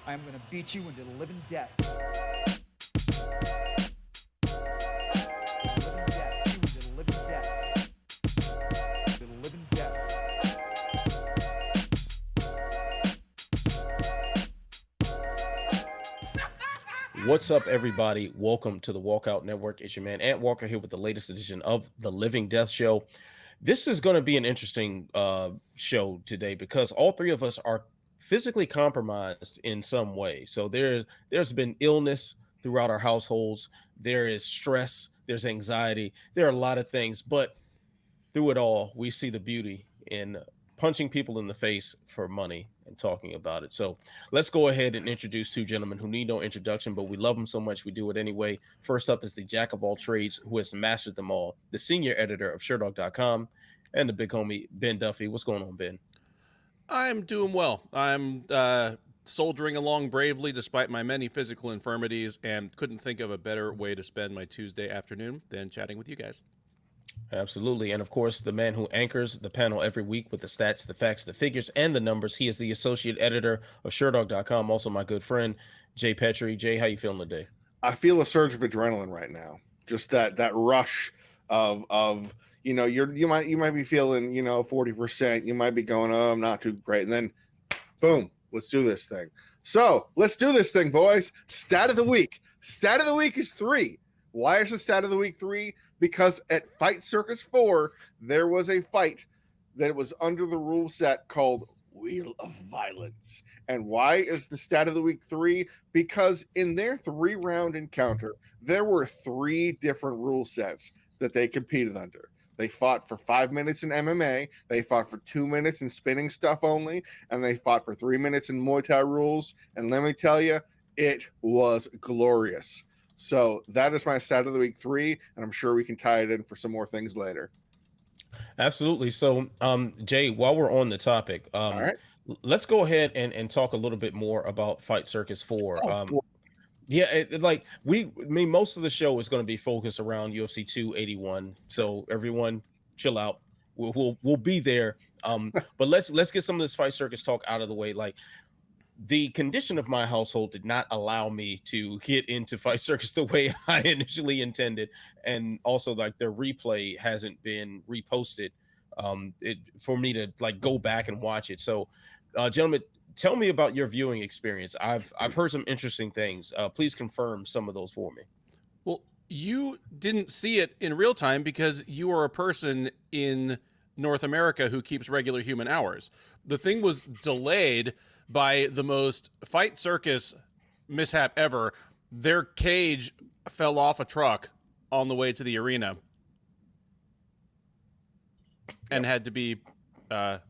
I am going to beat you into the living death. What's up, everybody? Welcome to the Walkout Network. It's your man, Ant Walker, here with the latest edition of the Living Death Show. This is going to be an interesting show today because all three of us are physically compromised in some way. So there's been illness throughout our households. There is stress. There's anxiety. There are a lot of things. But through it all, we see the beauty in punching people in the face for money and talking about it. So let's go ahead and introduce two gentlemen who need no introduction, but we love them so much we do it anyway. First up is the jack of all trades who has mastered them all, the senior editor of SureDog.com, and the big homie Ben Duffy. What's going on, Ben? I'm doing well. I'm soldiering along bravely despite my many physical infirmities, and couldn't think of a better way to spend my Tuesday afternoon than chatting with you guys. Absolutely. And of course, the man who anchors the panel every week with the stats, the facts, the figures, and the numbers. He is the associate editor of SureDog.com, also my good friend, Jay Petrie. Jay, how you feeling today? I feel a surge of adrenaline right now. Just that rush of you know, you might be feeling, 40%. You might be going, oh, I'm not too great. And then boom, let's do this thing. So let's do this thing, boys. Stat of the week. Stat of the week is 3. Why is the stat of the week 3? Because at Fight Circus 4, there was a fight that was under the rule set called Wheel of Violence. And why is the stat of the week 3? Because in their 3-round encounter, there were 3 different rule sets that they competed under. They fought for 5 minutes in MMA, they fought for 2 minutes in spinning stuff only, and they fought for 3 minutes in Muay Thai rules. And let me tell you, it was glorious. So that is my stat of the week 3, and I'm sure we can tie it in for some more things later. Absolutely. So, Jay, while we're on the topic, All right. let's go ahead and talk a little bit more about Fight Circus 4. Most of the show is going to be focused around UFC 281. So everyone chill out. We'll be there. But let's get some of this Fight Circus talk out of the way. Like, the condition of my household did not allow me to get into Fight Circus the way I initially intended. And also, like, the replay hasn't been reposted for me to like go back and watch it. So, gentlemen, tell me about your viewing experience. I've heard some interesting things. Please confirm some of those for me. Well, you didn't see it in real time because you are a person in North America who keeps regular human hours. The thing was delayed by the most Fight Circus mishap ever. Their cage fell off a truck on the way to the arena and had to be, the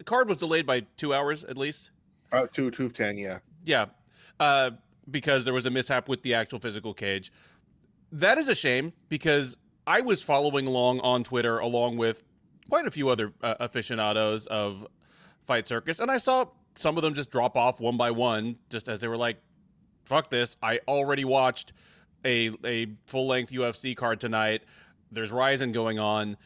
card was delayed by 2 hours at least. 2:10, yeah. Yeah, because there was a mishap with the actual physical cage. That is a shame because I was following along on Twitter along with quite a few other aficionados of Fight Circus, and I saw some of them just drop off one by one, just as they were like, fuck this, I already watched a full-length UFC card tonight, there's Ryzen going on,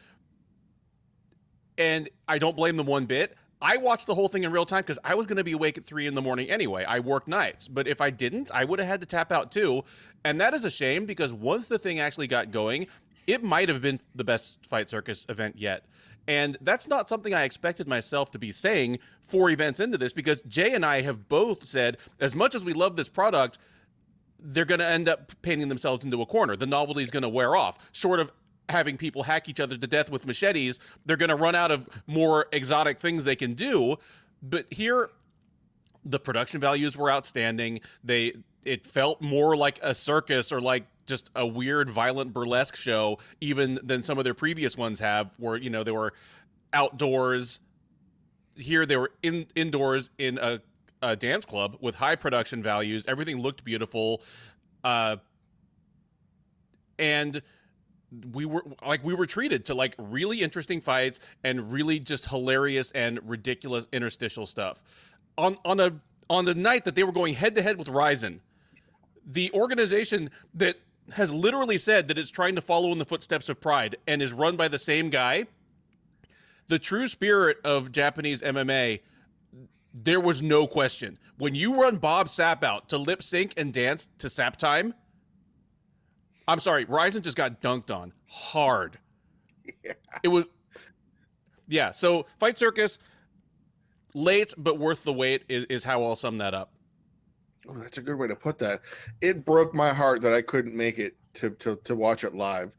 and I don't blame them one bit. I watched the whole thing in real time because I was going to be awake at 3 in the morning anyway. I work nights, but if I didn't, I would have had to tap out too, and that is a shame because once the thing actually got going, it might have been the best Fight Circus event yet. And that's not something I expected myself to be saying 4 events into this, because Jay and I have both said, as much as we love this product, they're going to end up painting themselves into a corner. The novelty is going to wear off. Short of having people hack each other to death with machetes, they're going to run out of more exotic things they can do. But here, the production values were outstanding. It felt more like a circus or like just a weird, violent burlesque show, even than some of their previous ones have, where, they were outdoors. Here they were indoors in a dance club with high production values. Everything looked beautiful. And we were treated to like really interesting fights and really just hilarious and ridiculous interstitial stuff. On the night that they were going head to head with Ryzen, the organization that has literally said that it's trying to follow in the footsteps of Pride and is run by the same guy, the true spirit of Japanese MMA There was no question. When you run Bob Sapp out to lip sync and dance to Sapp time, I'm sorry, Ryzen just got dunked on hard. Yeah. It was, yeah. So Fight Circus, late but worth the wait is how I'll sum that up. Oh, that's a good way to put that. It broke my heart that I couldn't make it to watch it live.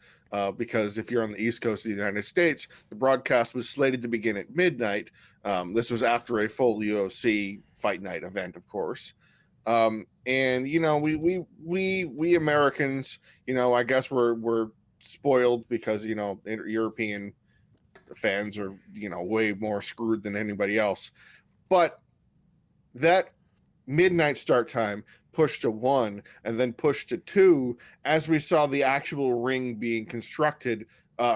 Because if you're on the East Coast of the United States, the broadcast was slated to begin at midnight. This was after a full UFC fight night event, of course. And you know, we Americans, you know, I guess we're spoiled because, you know, European fans are, you know, way more screwed than anybody else. But that midnight start time pushed to 1 and then pushed to 2 as we saw the actual ring being constructed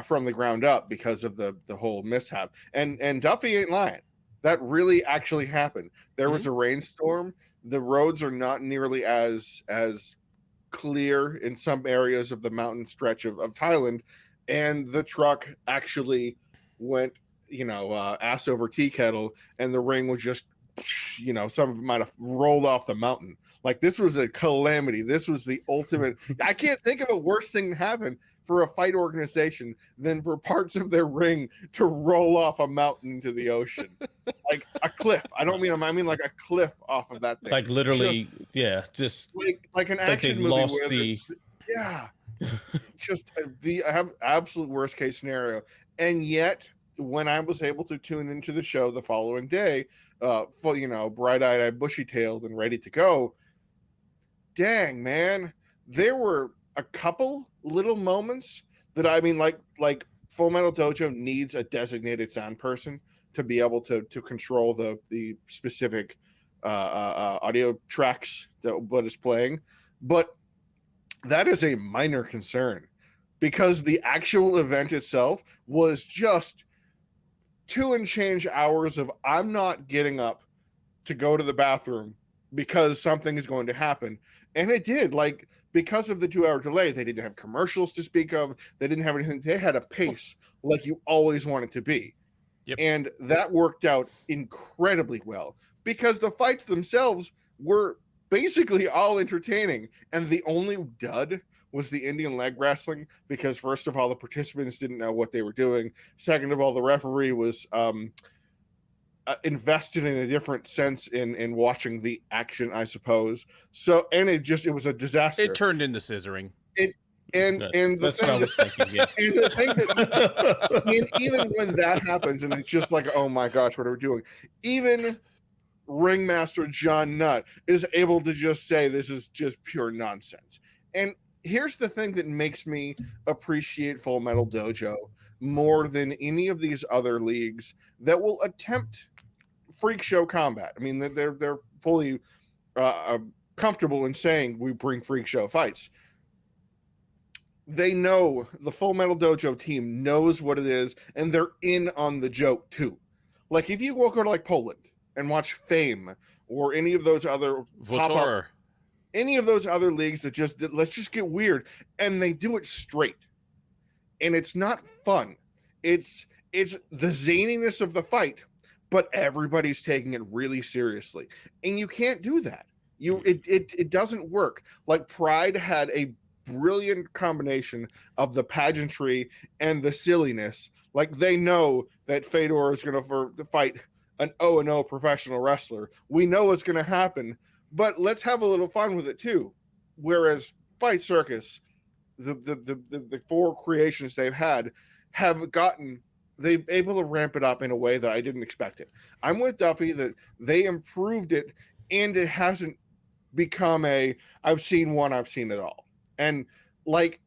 from the ground up because of the whole mishap. And Duffy ain't lying. That really actually happened. There was a rainstorm. The roads are not nearly as clear in some areas of the mountain stretch of Thailand, and the truck actually went, you know, ass over tea kettle, and the ring was just, you know, some of it might have rolled off the mountain. Like, this was a calamity. This was the ultimate. I can't think of a worse thing to happen for a fight organization than for parts of their ring to roll off a mountain into the ocean, like a cliff. I mean like a cliff off of that thing. Like literally, just like an action movie. Lost the... Yeah, just the absolute worst case scenario. And yet, when I was able to tune into the show the following day, full, you know, bright-eyed, bushy-tailed, and ready to go. Dang, man, there were a couple little moments that, I mean, like Full Metal Dojo needs a designated sound person to be able to control the specific audio tracks that what is playing, but that is a minor concern because the actual event itself was just 2 and change hours of I'm not getting up to go to the bathroom because something is going to happen. And it did, like, because of the 2-hour delay, they didn't have commercials to speak of. They didn't have anything. They had a pace like you always want it to be. Yep. And that worked out incredibly well because the fights themselves were basically all entertaining. And the only dud was the Indian leg wrestling because, first of all, the participants didn't know what they were doing. Second of all, the referee was invested in a different sense in watching the action, I suppose. So, and it was a disaster. It turned into scissoring. That's what I was thinking. Yeah. And the thing that, even when that happens, and it's just like, oh my gosh, what are we doing? Even ringmaster John Nutt is able to just say this is just pure nonsense. And here's the thing that makes me appreciate Full Metal Dojo more than any of these other leagues that will attempt freak show combat. I mean, they're fully comfortable in saying we bring freak show fights. They know, the Full Metal Dojo team knows what it is, and they're in on the joke too. Like, if you go to like Poland and watch Fame or any of those other Votor, any of those other leagues that let's just get weird, and they do it straight, and it's not fun. It's the zaniness of the fight, but everybody's taking it really seriously, and you can't do that. It doesn't work. Like, Pride had a brilliant combination of the pageantry and the silliness. Like, they know that Fedor is going to fight an 0-0 professional wrestler. We know it's going to happen, but let's have a little fun with it too. Whereas Fight Circus, the 4 creations they've had have gotten, they're able to ramp it up in a way that I didn't expect it. I'm with Duffy that they improved it, and it hasn't become I've seen it all. And like,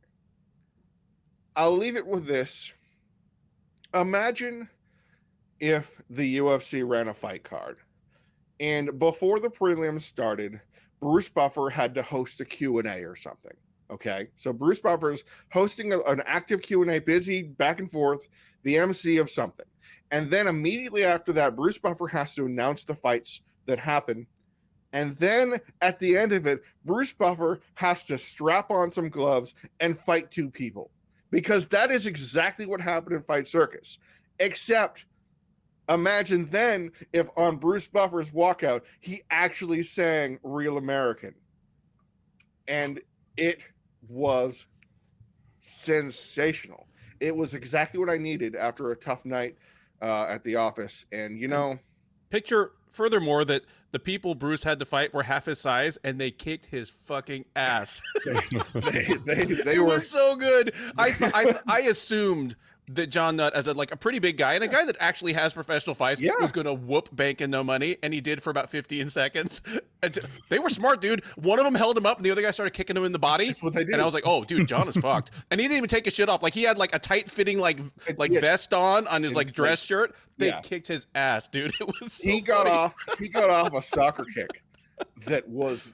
I'll leave it with this. Imagine if the UFC ran a fight card, and before the prelims started, Bruce Buffer had to host a Q&A or something. Okay, so Bruce Buffer's hosting an active Q&A, busy back and forth, the MC of something. And then immediately after that, Bruce Buffer has to announce the fights that happen. And then at the end of it, Bruce Buffer has to strap on some gloves and fight 2 people. Because that is exactly what happened in Fight Circus. Except Imagine then if on Bruce Buffer's walkout, he actually sang Real American. And it was sensational. It was exactly what I needed after a tough night at the office. And, you know, picture furthermore that the people Bruce had to fight were half his size, and they kicked his fucking ass. they were were so good. I assumed that John Nutt, as a pretty big guy and a guy that actually has professional fights, was going to whoop Bank and No Money, and he did for about 15 seconds. And they were smart, dude. One of them held him up, and the other guy started kicking him in the body. That's what they did. And I was like, "Oh, dude, John is fucked." And he didn't even take his shit off. Like he had like a tight fitting vest on his like dress shirt. They kicked his ass, dude. It was so he got funny. off a soccer kick that was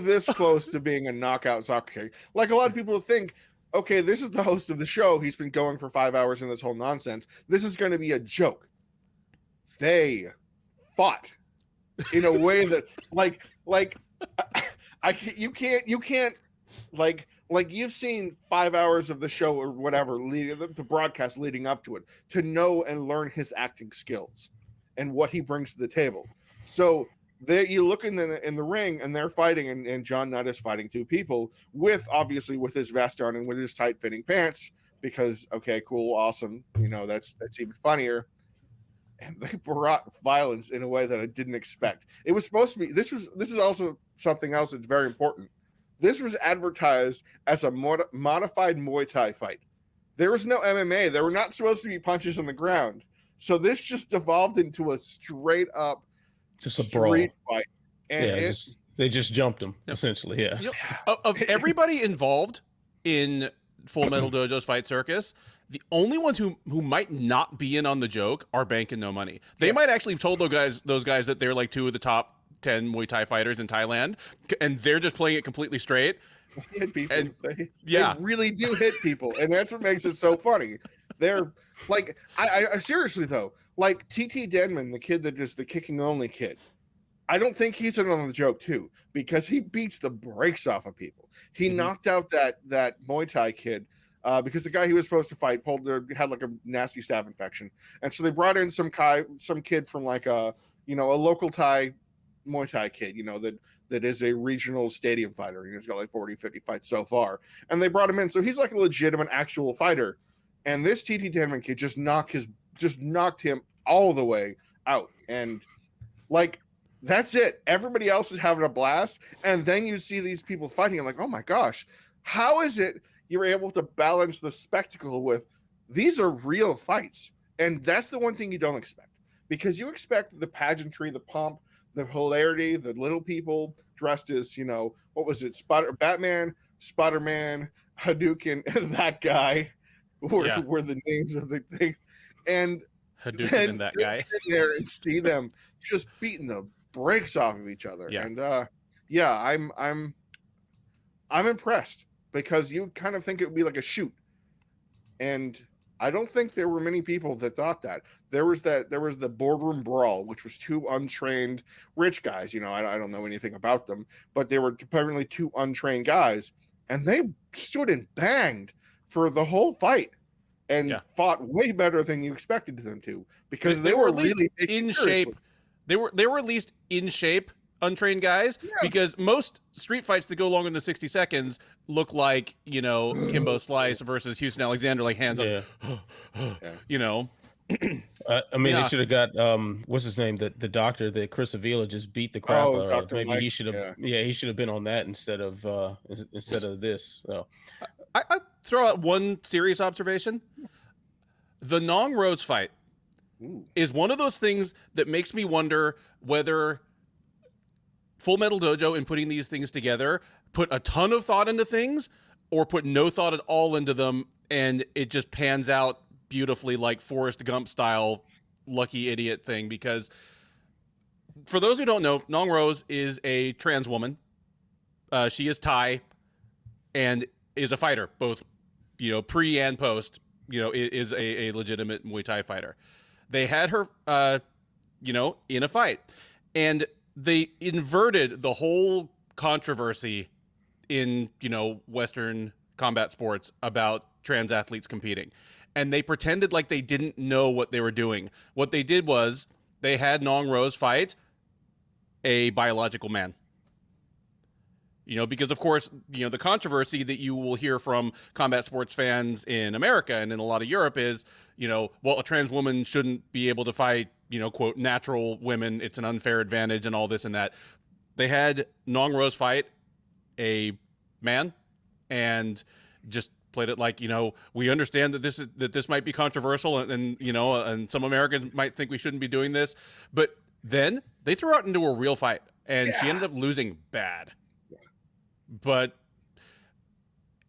this close to being a knockout soccer kick. Like a lot of people think, okay, this is the host of the show. He's been going for 5 hours in this whole nonsense. This is going to be a joke. They fought in a way that you can't like you've seen 5 hours of the show or whatever, the broadcast leading up to it, to know and learn his acting skills and what he brings to the table. So there you look in the ring, and they're fighting, and John Nutt is fighting two people with his vest on and with his tight fitting pants, because okay, cool, awesome, you know, that's even funnier. And they brought violence in a way that I didn't expect. It was supposed to be, this is also something else that's very important. This was advertised as a modified Muay Thai fight. There was no MMA. There were not supposed to be punches on the ground. So this just devolved into a straight up just a street brawl fight. And they just jumped him, essentially. Yeah. You know, of everybody involved in Full Metal Dojo's Fight Circus, the only ones who might not be in on the joke are Bank and No Money. They might actually have told those guys that they're like two of the top 10 Muay Thai fighters in Thailand, and they're just playing it completely straight. Hit people. And, they really do hit people, and that's what makes it so funny. They're like, I seriously though, like TT Denman, the kid that is the kicking only kid, I don't think he's in on the joke too, because he beats the brakes off of people. He knocked out that Muay Thai kid because the guy he was supposed to fight had like a nasty staph infection, and so they brought in some kid from like a local Thai Muay Thai kid, that is a regional stadium fighter. He's got like 40, 50 fights so far, and they brought him in, so he's like a legitimate actual fighter. And this TT Denman kid just knocked him all the way out, and like that's it. Everybody else is having a blast, and then you see these people fighting. I'm like, oh my gosh, how is it you're able to balance the spectacle with these are real fights? And that's the one thing you don't expect, because you expect the pageantry, the pomp, the hilarity, the little people dressed as, what was it? Batman, Spider-Man, Hadouken, and that guy were the names of the thing. And Hadouken and that guy. In there and see them just beating the brakes off of each other. Yeah. And I'm impressed, because you kind of think it would be like a shoot. And I don't think there were many people that thought that. There was the boardroom brawl, which was two untrained rich guys. I don't know anything about them, but they were apparently two untrained guys, and they stood and banged for the whole fight and fought way better than you expected them to, because they were really in shape. They were at least in shape, untrained guys, because most street fights that go longer than 60 seconds look like, Kimbo Slice versus Houston Alexander, like hands up, They should have got what's his name, the doctor that Chris Avila just beat the crap out of. Maybe Mike, he should have he should have been on that instead of this. So I throw out one serious observation. The Nong Rose fight is one of those things that makes me wonder whether Full Metal Dojo, in putting these things together, put a ton of thought into things or put no thought at all into them, and it just pans out beautifully, like Forrest Gump style lucky idiot thing. Because for those who don't know, Nong Rose is a trans woman. She is Thai and is a fighter, both pre and post. Is a legitimate Muay Thai fighter. They had her in a fight, and they inverted the whole controversy in Western combat sports about trans athletes competing. and they pretended like they didn't know what they were doing. What they did was they had Nong Rose fight a biological man. You know, because of course, you know, the controversy that you will hear from combat sports fans in America and in a lot of Europe is, you know, well, a trans woman shouldn't be able to fight, you know, quote, natural women. It's an unfair advantage and all this and that. They had Nong Rose fight a man and just played it like, you know, we understand that this might be controversial and you know, and some Americans might think we shouldn't be doing this. But then they threw out into a real fight and she ended up losing bad. But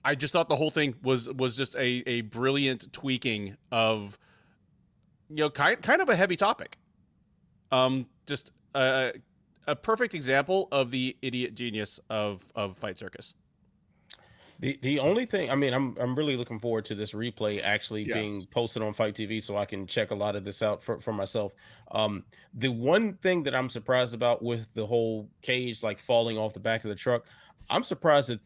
I just thought the whole thing was just a brilliant tweaking of, you know, kind of a heavy topic. Just a perfect example of the idiot genius of Fight Circus. The only thing, I mean, I'm really looking forward to this replay actually being posted on Fight TV so I can check a lot of this out for myself. The one thing that I'm surprised about with the whole cage like falling off the back of the truck, I'm surprised that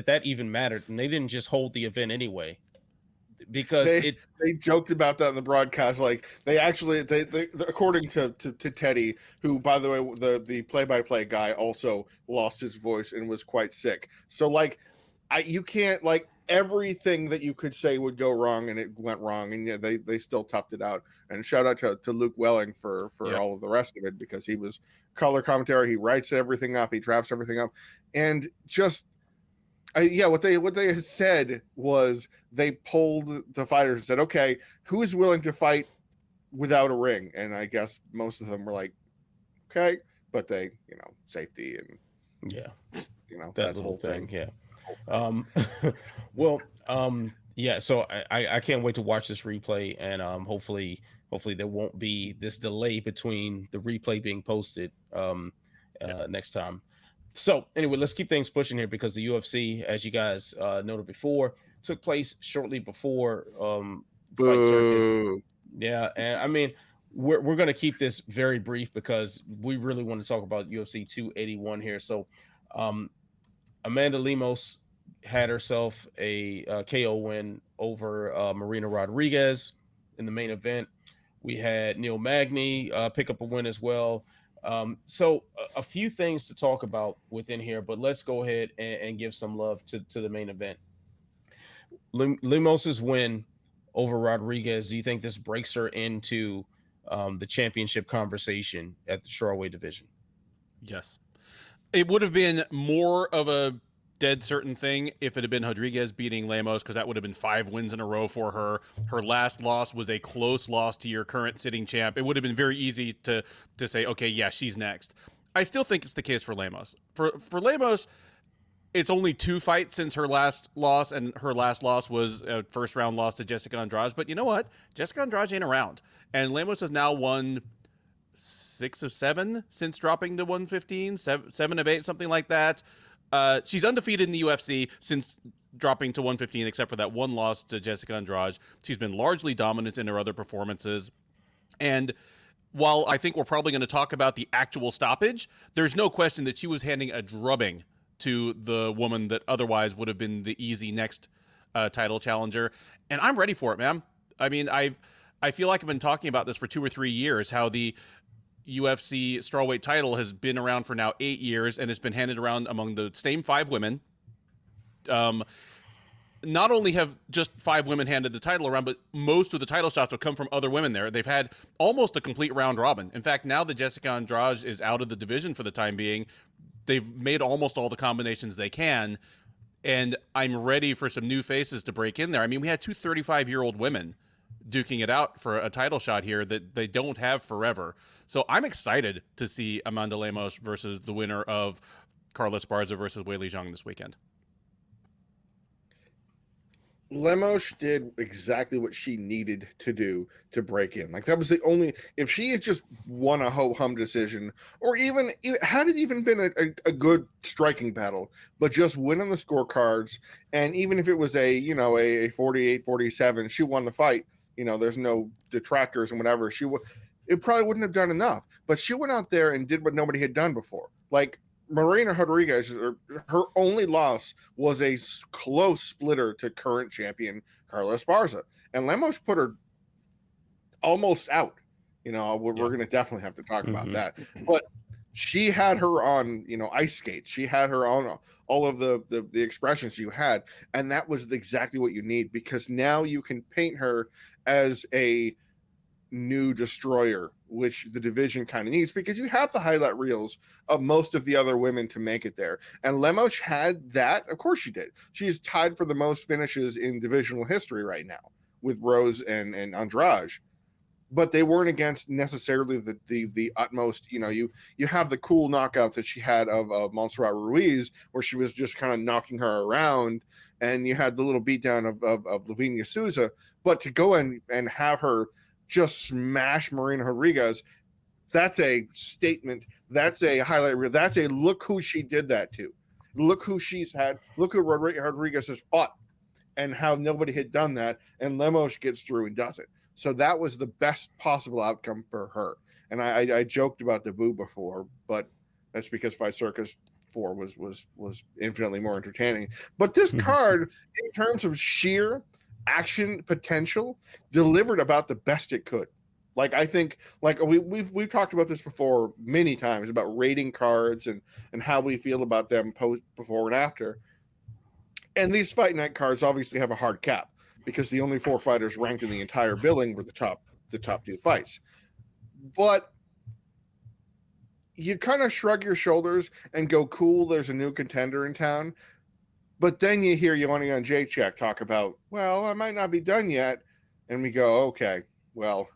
that even mattered and they didn't just hold the event anyway. Because they joked about that in the broadcast. Like they actually, they according to Teddy, who by the way, the play-by-play guy also lost his voice and was quite sick. So like, you can't, like, everything that you could say would go wrong and it went wrong, and yeah, they still toughed it out. And shout out to Luke Welling for all of the rest of it, because he was color commentary. He writes everything up, he drafts everything up, and just what they had said was they polled the fighters and said, okay, who is willing to fight without a ring? And I guess most of them were like, okay, but they, you know, safety and you know, that little thing. So I can't wait to watch this replay, and hopefully there won't be this delay between the replay being posted next time. So anyway, let's keep things pushing here, because the UFC, as you guys noted before, took place shortly before Fight Circus. Yeah, and I mean, we're going to keep this very brief because we really want to talk about UFC 281 here. So Amanda Lemos had herself a KO win over Marina Rodriguez in the main event. We had Neil Magny pick up a win as well. So a few things to talk about within here, but let's go ahead and give some love to the main event. Lemos's win over Rodriguez, do you think this breaks her into the championship conversation at the strawweight division? Yes. It would have been more of a dead certain thing if it had been Rodriguez beating Lemos, because that would have been 5 wins in a row for her. Her last loss was a close loss to your current sitting champ. It would have been very easy to say, okay, yeah, she's next. I still think it's the case for Lemos. For Lemos, it's only 2 fights since her last loss, and her last loss was a first round loss to Jessica Andrade. But you know what? Jessica Andrade ain't around, and Lemos has now won 6 of 7 since dropping to 115, 7 of 8, something like that. She's undefeated in the UFC since dropping to 115, except for that one loss to Jessica Andrade. She's been largely dominant in her other performances. And while I think we're probably going to talk about the actual stoppage, there's no question that she was handing a drubbing to the woman that otherwise would have been the easy next title challenger. And I'm ready for it, man. I mean, I feel like I've been talking about this for 2 or 3 years, how the UFC strawweight title has been around for now 8 years, and it's been handed around among the same 5 women. Not only have just 5 women handed the title around, but most of the title shots have come from other women there. They've had almost a complete round robin. In fact, now that Jessica Andrade is out of the division for the time being, they've made almost all the combinations they can, and I'm ready for some new faces to break in there. I mean, we had 2 35-year-old women duking it out for a title shot here that they don't have forever. So I'm excited to see Amanda Lemos versus the winner of Carla Esparza versus Weili Zhang this weekend. Lemos did exactly what she needed to do to break in. Like, that was the only, if she had just won a ho-hum decision, or even had it even been a good striking battle, but just win on the scorecards, and even if it was a 48-47, she won the fight. You know, there's no detractors and whatever. It probably wouldn't have done enough, but she went out there and did what nobody had done before. Like, Marina Rodriguez, her only loss was a close splitter to current champion Carla Esparza, and Lemos put her almost out. We're going to definitely have to talk about that. But she had her on, ice skates. She had her on all of the expressions you had, and that was exactly what you need, because now you can paint her as a new destroyer, which the division kind of needs, because you have the highlight reels of most of the other women to make it there. And Lemos had that. Of course she did. She's tied for the most finishes in divisional history right now with Rose and Andrade. But they weren't against necessarily the utmost. You have the cool knockout that she had of Montserrat Ruiz, where she was just kind of knocking her around, and you had the little beatdown of Lavinia Souza. But to go and have her just smash Marina Rodriguez, that's a statement. That's a highlight reel. That's a look who she did that to. Look who she's had. Look who Rodriguez has fought, and how nobody had done that. And Lemos gets through and does it. So that was the best possible outcome for her. And I joked about the boo before, but that's because Fight Circus 4 was infinitely more entertaining. But this card, in terms of sheer action potential, delivered about the best it could. Like, I think, like we've talked about this before many times about rating cards and how we feel about them before and after. And these fight night cards obviously have a hard cap, because the only 4 fighters ranked in the entire billing were the top 2 fights. But you kind of shrug your shoulders and go, cool, there's a new contender in town. But then you hear Joanna and Jacek talk about, well, I might not be done yet. And we go, okay, well,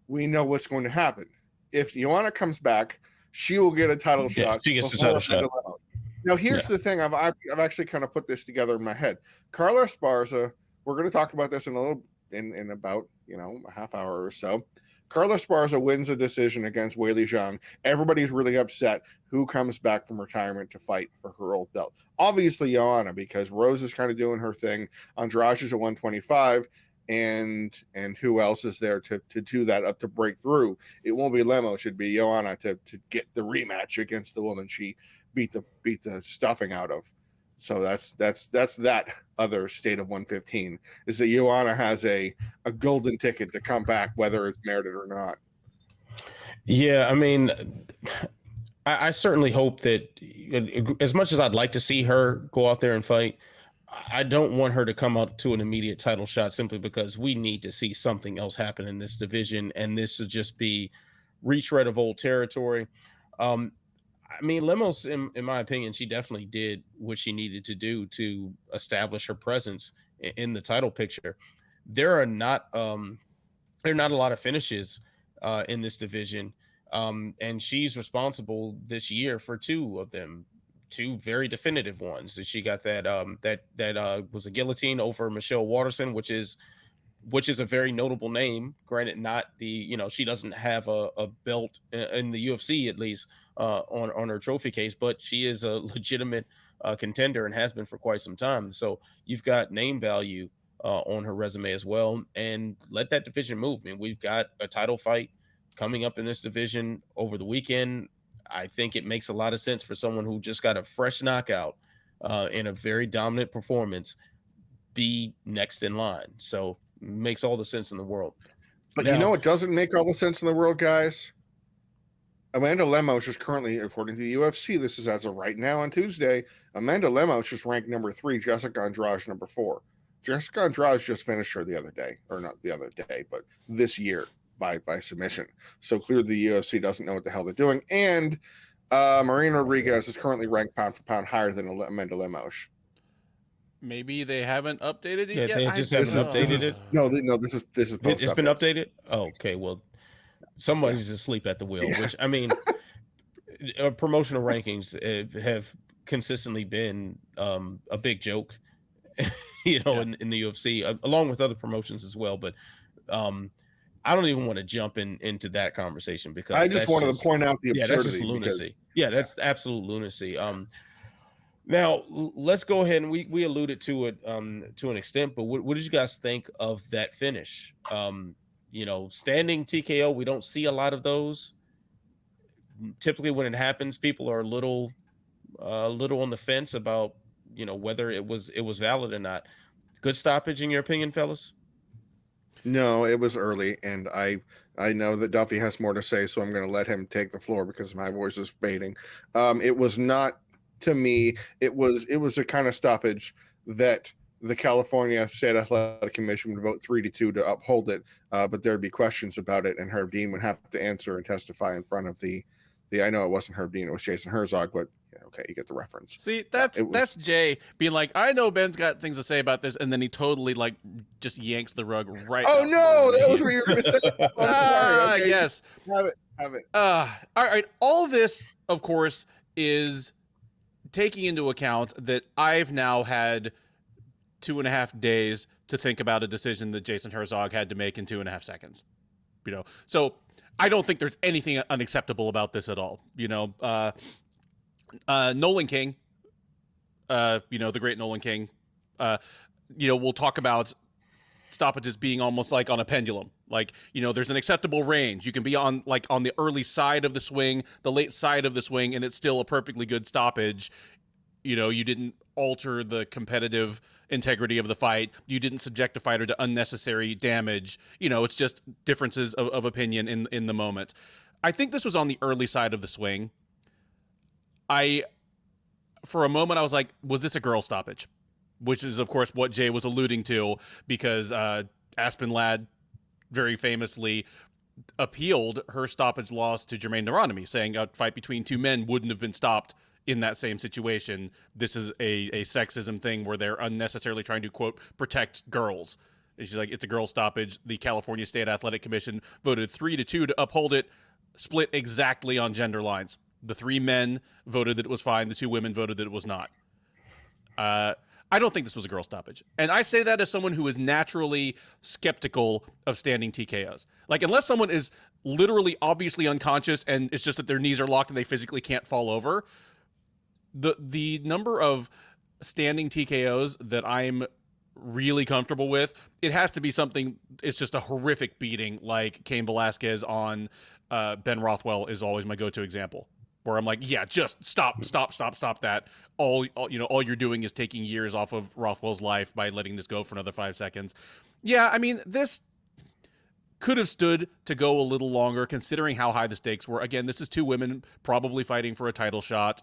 we know what's going to happen. If Joanna comes back, she will get a title shot. She gets the title shot. Now, here's the thing. I've actually kind of put this together in my head. Carla Esparza, we're going to talk about this in about a half hour or so. Carla Esparza wins a decision against Weili Zhang. Everybody's really upset. Who comes back from retirement to fight for her old belt? Obviously, Joanna, because Rose is kind of doing her thing. Andrade is at 125, and who else is there to do that up to break through? It won't be Lemos. It should be Joanna to get the rematch against the woman she beat the stuffing out of. So that's that other state of 115, is that Joanna has a golden ticket to come back, whether it's merited or not. Yeah, I mean, I certainly hope that, as much as I'd like to see her go out there and fight, I don't want her to come out to an immediate title shot, simply because we need to see something else happen in this division, and this would just be retread of old territory. I mean, Lemos, in my opinion, she definitely did what she needed to do to establish her presence in the title picture. There are not a lot of finishes in this division, and she's responsible this year for 2 of them, 2 very definitive ones. So she got that was a guillotine over Michelle Waterson, which is a very notable name. Granted, not the, she doesn't have a belt in the UFC, at least on her trophy case, but she is a legitimate contender and has been for quite some time. So you've got name value on her resume as well, and let that division move. I mean, we've got a title fight coming up in this division over the weekend. I think it makes a lot of sense for someone who just got a fresh knockout in a very dominant performance be next in line. So makes all the sense in the world. But now, what doesn't make all the sense in the world, guys? Amanda Lemos is currently, according to the UFC, this is as of right now on Tuesday, Amanda Lemos is ranked number 3, Jessica Andrade number 4. Jessica Andrade just finished her the other day, or not the other day, but this year by submission. So clearly the UFC doesn't know what the hell they're doing. And Marina Rodriguez is currently ranked pound for pound higher than Amanda Lemos. Maybe they haven't updated it yet. They just haven't updated it. No, this is It's been updated. Oh, okay. Well, somebody's asleep at the wheel. Yeah. Which, I mean, promotional rankings have consistently been a big joke, in the UFC, along with other promotions as well. But I don't even want to jump into that conversation, because I just wanted to point out the absurdity. That's just lunacy. That's absolute lunacy. Now, let's go ahead, and we alluded to it to an extent, but what did you guys think of that finish? Standing TKO, we don't see a lot of those. Typically when it happens, people are a little a little on the fence about, whether it was valid or not. Good stoppage in your opinion, fellas? No, it was early, and I know that Duffy has more to say, so I'm going to let him take the floor because my voice is fading. It was not, to me, it was a kind of stoppage that the California State Athletic Commission would vote 3-2 to uphold it, but there'd be questions about it, and Herb Dean would have to answer and testify in front of the I know it wasn't Herb Dean, it was Jason Herzog, but yeah, okay, you get the reference. See, that's Jay being like, I know Ben's got things to say about this, and then he totally like just yanks the rug right. Oh no, that was what you were going to say. I'm sorry. Okay, yes. Have it. All right. All this, of course, is taking into account that I've now had 2.5 days to think about a decision that Jason Herzog had to make in 2.5 seconds. So I don't think there's anything unacceptable about this at all. Nolan King, the great Nolan King, we'll talk about stoppages being almost like on a pendulum. Like, there's an acceptable range. You can be on the early side of the swing, the late side of the swing, and it's still a perfectly good stoppage. You didn't alter the competitive integrity of the fight. You didn't subject a fighter to unnecessary damage. It's just differences of opinion in the moment. I think this was on the early side of the swing. For a moment, I was like, was this a girl stoppage? Which is, of course, what Jay was alluding to, because Aspen Ladd very famously appealed her stoppage loss to Jermaine Neuronomy, saying a fight between two men wouldn't have been stopped in that same situation. This is a sexism thing where they're unnecessarily trying to, quote, protect girls. And she's like, it's a girl stoppage. The California State Athletic Commission voted 3-2 to uphold it, split exactly on gender lines. The 3 men voted that it was fine. The 2 women voted that it was not. I don't think this was a girl stoppage. And I say that as someone who is naturally skeptical of standing TKOs. Like, unless someone is literally obviously unconscious and it's just that their knees are locked and they physically can't fall over, the number of standing TKOs that I'm really comfortable with, it has to be something, it's just a horrific beating, like Cain Velasquez on Ben Rothwell is always my go-to example, where I'm like, yeah, just stop that. All you're doing is taking years off of Rothwell's life by letting this go for another 5 seconds. Yeah, I mean, this could have stood to go a little longer, considering how high the stakes were. Again, this is 2 women probably fighting for a title shot.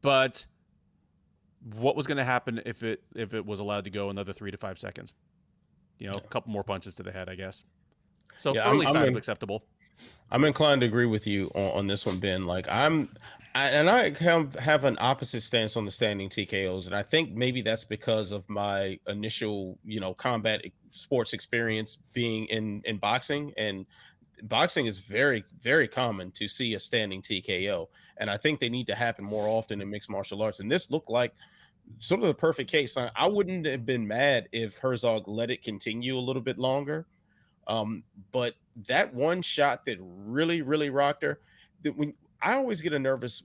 But what was going to happen if it was allowed to go another 3 to 5 seconds? A couple more punches to the head, I guess. So yeah, early side of acceptable. I'm inclined to agree with you on this one, Ben. Like I have an opposite stance on the standing TKOs, and I think maybe that's because of my initial, combat sports experience being in boxing, and boxing is very, very common to see a standing TKO, and I think they need to happen more often in mixed martial arts. And this looked like sort of the perfect case. I wouldn't have been mad if Herzog let it continue a little bit longer. But that one shot that really, really rocked her, that when I always get nervous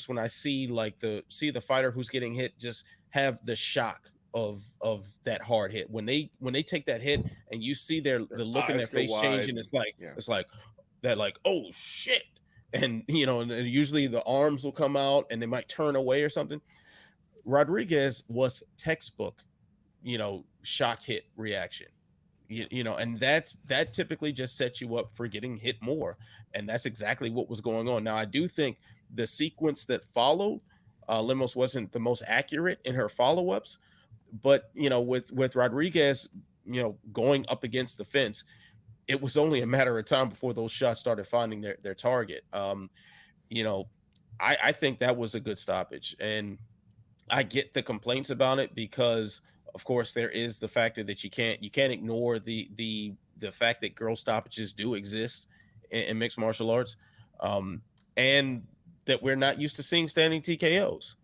when I see the fighter who's getting hit just have the shock of that hard hit. When they take that hit and you see the look in their face change, and it's like that, like, oh shit. And and usually the arms will come out and they might turn away or something. Rodriguez was textbook, shock hit reaction. And that typically just sets you up for getting hit more. And that's exactly what was going on. Now, I do think the sequence that followed, Lemos wasn't the most accurate in her follow-ups, but, with Rodriguez, going up against the fence, it was only a matter of time before those shots started finding their target. I think that was a good stoppage. And I get the complaints about it because, of course, there is the factor that you can't ignore the fact that girl stoppages do exist in mixed martial arts, and that we're not used to seeing standing TKOs.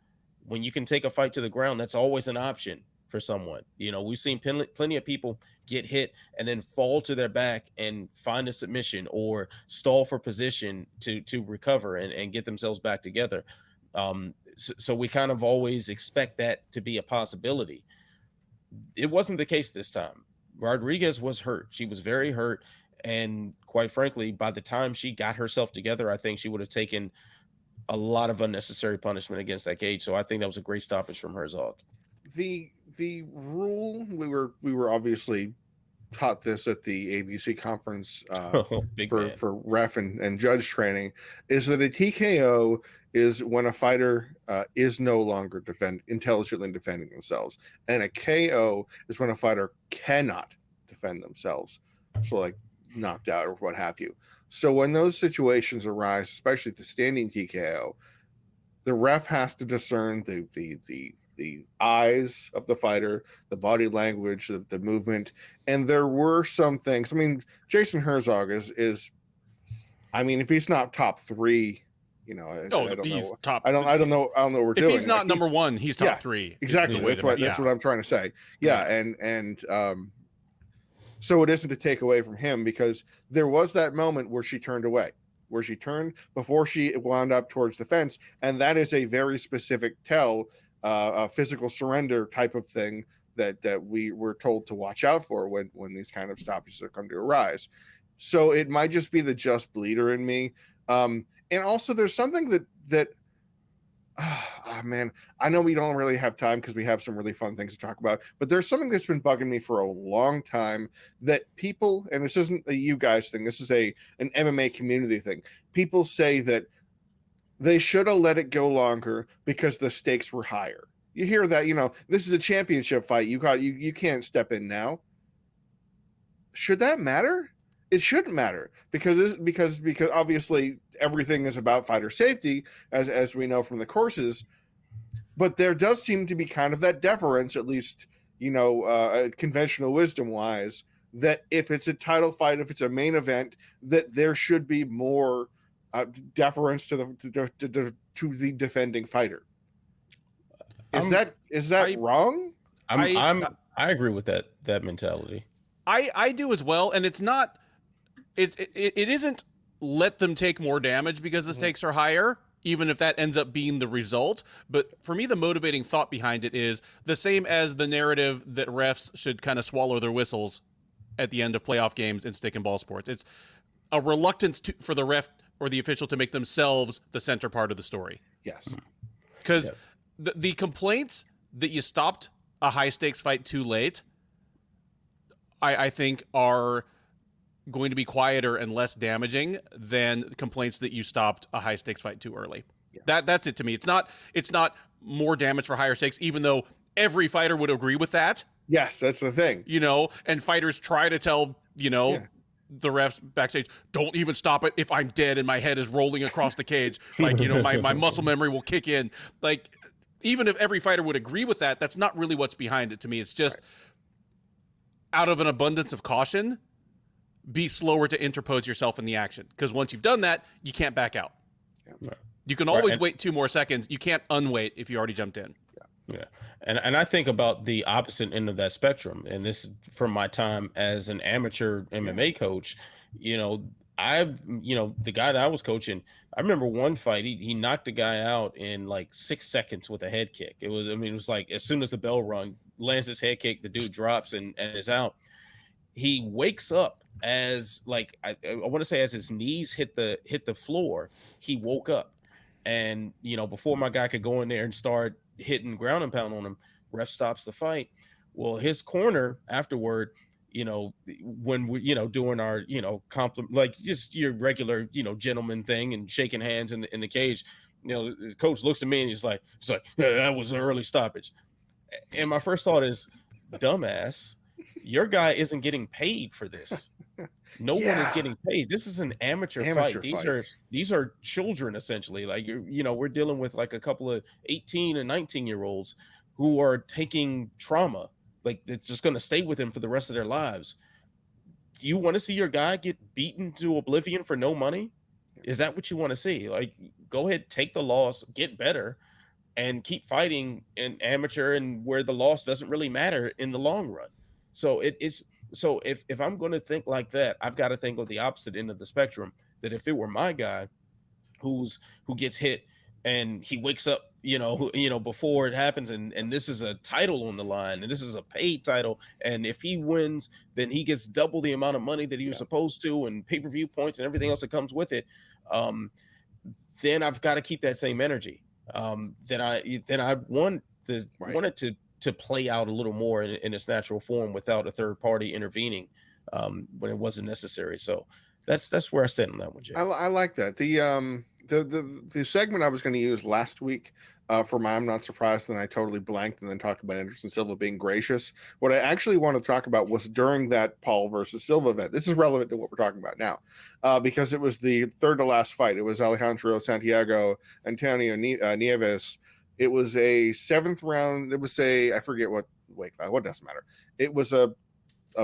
When you can take a fight to the ground, that's always an option for someone. We've seen plenty of people get hit and then fall to their back and find a submission or stall for position to recover and get themselves back together. So we kind of always expect that to be a possibility. It wasn't the case this time. Rodriguez was hurt. She was very hurt. And quite frankly, by the time she got herself together, I think she would have taken a lot of unnecessary punishment against that cage. So I think that was a great stoppage from Herzog. The rule, we were obviously taught this at the ABC conference for ref and judge training, is that a TKO is when a fighter is no longer intelligently defending themselves, and a KO is when a fighter cannot defend themselves, so like knocked out or what have you. So when those situations arise, especially the standing TKO, the ref has to discern the eyes of the fighter, the body language, the movement. And there were some things. I mean, Jason Herzog is I mean, if he's not top 3, you know, I don't he's know. top. I don't know what we're doing. If he's not number 1, he's top 3. Exactly. That's what I'm trying to say. Yeah. And so it isn't to take away from him, because there was that moment where she turned away, where she turned before she wound up towards the fence. And that is a very specific tell, a physical surrender type of thing that we were told to watch out for when these kind of stoppages are going to arise. So it might just be the just bleeder in me. And also there's something that man, I know we don't really have time because we have some really fun things to talk about, but there's something that's been bugging me for a long time that people, and this isn't a you guys thing, this is an MMA community thing. People say that they should have let it go longer because the stakes were higher. You hear that, you know, this is a championship fight. You can't step in now. Should that matter? It shouldn't matter, because obviously everything is about fighter safety, as we know from the courses. But there does seem to be kind of that deference, at least, you know, conventional wisdom wise, that if it's a title fight, if it's a main event, that there should be more deference to the defending fighter. Is that wrong? I agree with that mentality. I do as well, and it's not. It isn't let them take more damage because the stakes are higher, even if that ends up being the result. But for me, the motivating thought behind it is the same as the narrative that refs should kind of swallow their whistles at the end of playoff games in stick and ball sports. It's a reluctance for the ref or the official to make themselves the center part of the story. Yes. Because the complaints that you stopped a high-stakes fight too late, I think are going to be quieter and less damaging than complaints that you stopped a high-stakes fight too early. Yeah. That's it to me. It's not more damage for higher stakes, even though every fighter would agree with that. Yes, that's the thing. You know, and fighters try to tell, you know, the refs backstage, don't even stop it if I'm dead and my head is rolling across the cage. Like, you know, my muscle memory will kick in. Like, even if every fighter would agree with that, that's not really what's behind it to me. It's just out of an abundance of caution, be slower to interpose yourself in the action. Because once you've done that, you can't back out. Yeah. You can always wait 2 more seconds. You can't unwait if you already jumped in. Yeah. And I think about the opposite end of that spectrum. And this from my time as an amateur MMA coach, you know, the guy that I was coaching, I remember one fight, he knocked a guy out in like 6 seconds with a head kick. It was like as soon as the bell rung, lands his head kick, the dude drops and is out. He wakes up as like I want to say as his knees hit the floor, he woke up. And you know, before my guy could go in there and start hitting ground and pound on him, ref stops the fight. Well, his corner afterward, you know, when we, you know, doing our, you know, compliment, like just your regular, you know, gentleman thing and shaking hands in the cage, you know, the coach looks at me and he's like, yeah, that was an early stoppage. And my first thought is, dumbass, your guy isn't getting paid for this. No one is getting paid. This is an amateur fight. These are children essentially. Like, you know, we're dealing with like a couple of 18 and 19-year-olds who are taking trauma. Like, it's just going to stay with them for the rest of their lives. Do you want to see your guy get beaten to oblivion for no money? Is that what you want to see? Like, go ahead, take the loss, get better, and keep fighting in amateur and where the loss doesn't really matter in the long run. So so if I'm going to think like that, I've got to think of the opposite end of the spectrum, that if it were my guy who gets hit and he wakes up, you know, before it happens, and this is a title on the line, and this is a paid title, and if he wins, then he gets double the amount of money that he was supposed to, and pay-per-view points and everything else that comes with it. then I've got to keep that same energy. Then I wanted to play out a little more in its natural form without a third party intervening when it wasn't necessary. So that's where I stand on that one, Jay. I like that. The segment I was going to use last week for my I'm Not Surprised, then I totally blanked and then talked about Anderson Silva being gracious. What I actually want to talk about was during that Paul versus Silva event. This is relevant to what we're talking about now because it was the third to last fight. It was Alejandro Santiago, Antonio Nieves. It was a 7th round. It was I forget what weight, what doesn't matter. It was a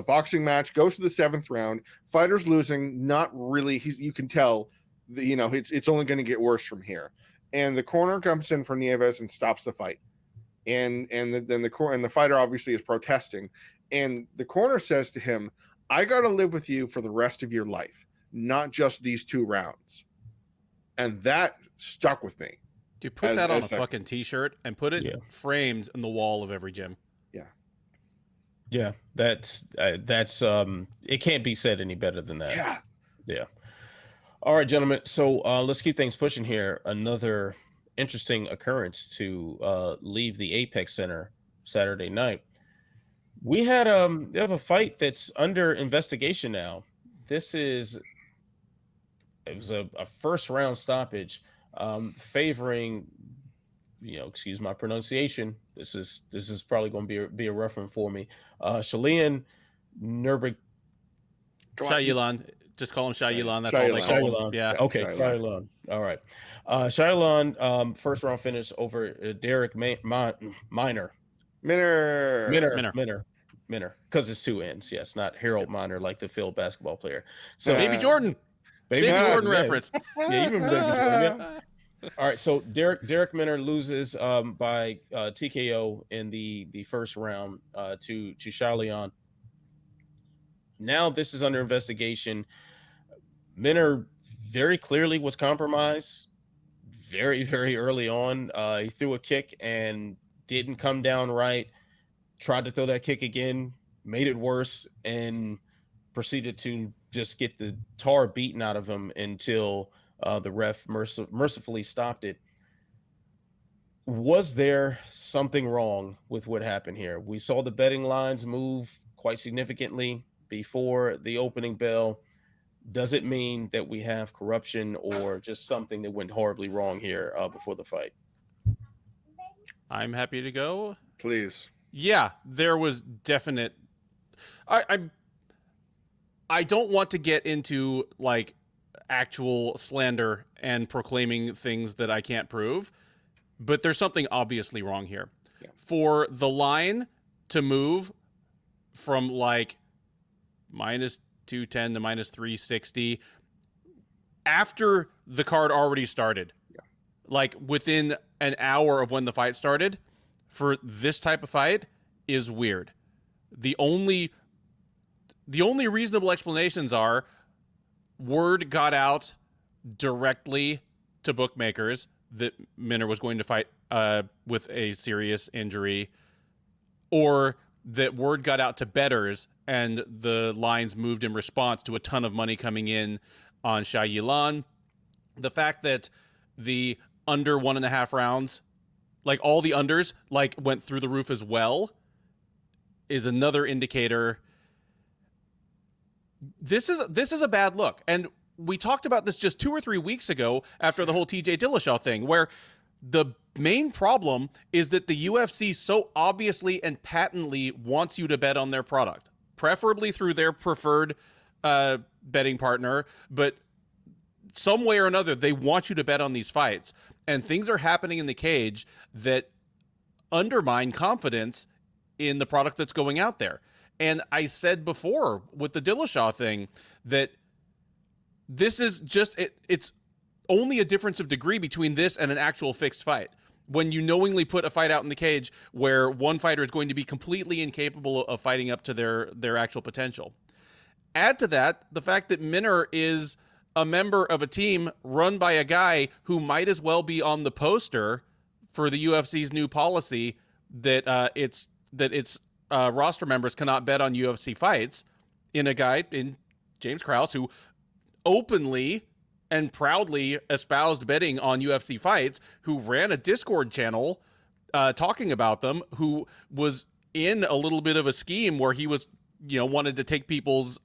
boxing match, goes to the 7th round, fighters losing, not really, you can tell that, it's only going to get worse from here. And the corner comes in for Nieves and stops the fight. And then the fighter obviously is protesting. And the corner says to him, I got to live with you for the rest of your life, not just these 2 rounds. And that stuck with me. Dude, put that on a fucking t-shirt and put it framed in the wall of every gym. Yeah, that's it can't be said any better than that. Yeah. All right, gentlemen. So let's keep things pushing here. Another interesting occurrence to leave the Apex Center Saturday night. We have a fight that's under investigation now. It was a first round stoppage favoring, excuse my pronunciation. This is probably going to be a rough one for me. Sheymon Shayilan. Just call him Shayilan. That's all they call him. Yeah. Okay. Shayilan. All right. Shayilan, first round finish over Darrick Minner. Because it's 2 N's. Yes, not Harold Miner like the field basketball player. So Baby Jordan. Baby Jordan reference. Yeah, you remember Baby Jordan. Yeah. All right, so Darrick Minner loses by TKO in the first round to Shayilan. Now this is under investigation. Minner very clearly was compromised very, very early on. He threw a kick and didn't come down right. Tried to throw that kick again, made it worse, and proceeded to just get the tar beaten out of him until the ref mercifully stopped it. Was there something wrong with what happened here? We saw the betting lines move quite significantly before the opening bell. Does it mean that we have corruption or just something that went horribly wrong here before the fight? I'm happy to go. Please. Yeah, there was definite. I don't want to get into like actual slander and proclaiming things that I can't prove, but there's something obviously wrong here. Yeah. For the line to move from like minus 210 to minus 360 after the card already started, like within an hour of when the fight started, for this type of fight is weird. The only reasonable explanations are word got out directly to bookmakers that Minner was going to fight with a serious injury, or that word got out to bettors and the lines moved in response to a ton of money coming in on Shayilan. The fact that the under 1.5 rounds, like all the unders, like went through the roof as well, is another indicator. This is a bad look. And we talked about this just 2 or 3 weeks ago after the whole TJ Dillashaw thing, where the main problem is that the UFC so obviously and patently wants you to bet on their product, preferably through their preferred betting partner, but some way or another, they want you to bet on these fights. And things are happening in the cage that undermine confidence in the product that's going out there. And I said before with the Dillashaw thing that this is just, it's only a difference of degree between this and an actual fixed fight. When you knowingly put a fight out in the cage where one fighter is going to be completely incapable of fighting up to their actual potential. Add to that the fact that Minner is a member of a team run by a guy who might as well be on the poster for the UFC's new policy that its roster members cannot bet on UFC fights, in a guy in James Krause, who openly and proudly espoused betting on UFC fights, who ran a Discord channel talking about them, who was in a little bit of a scheme where he was, wanted to take people's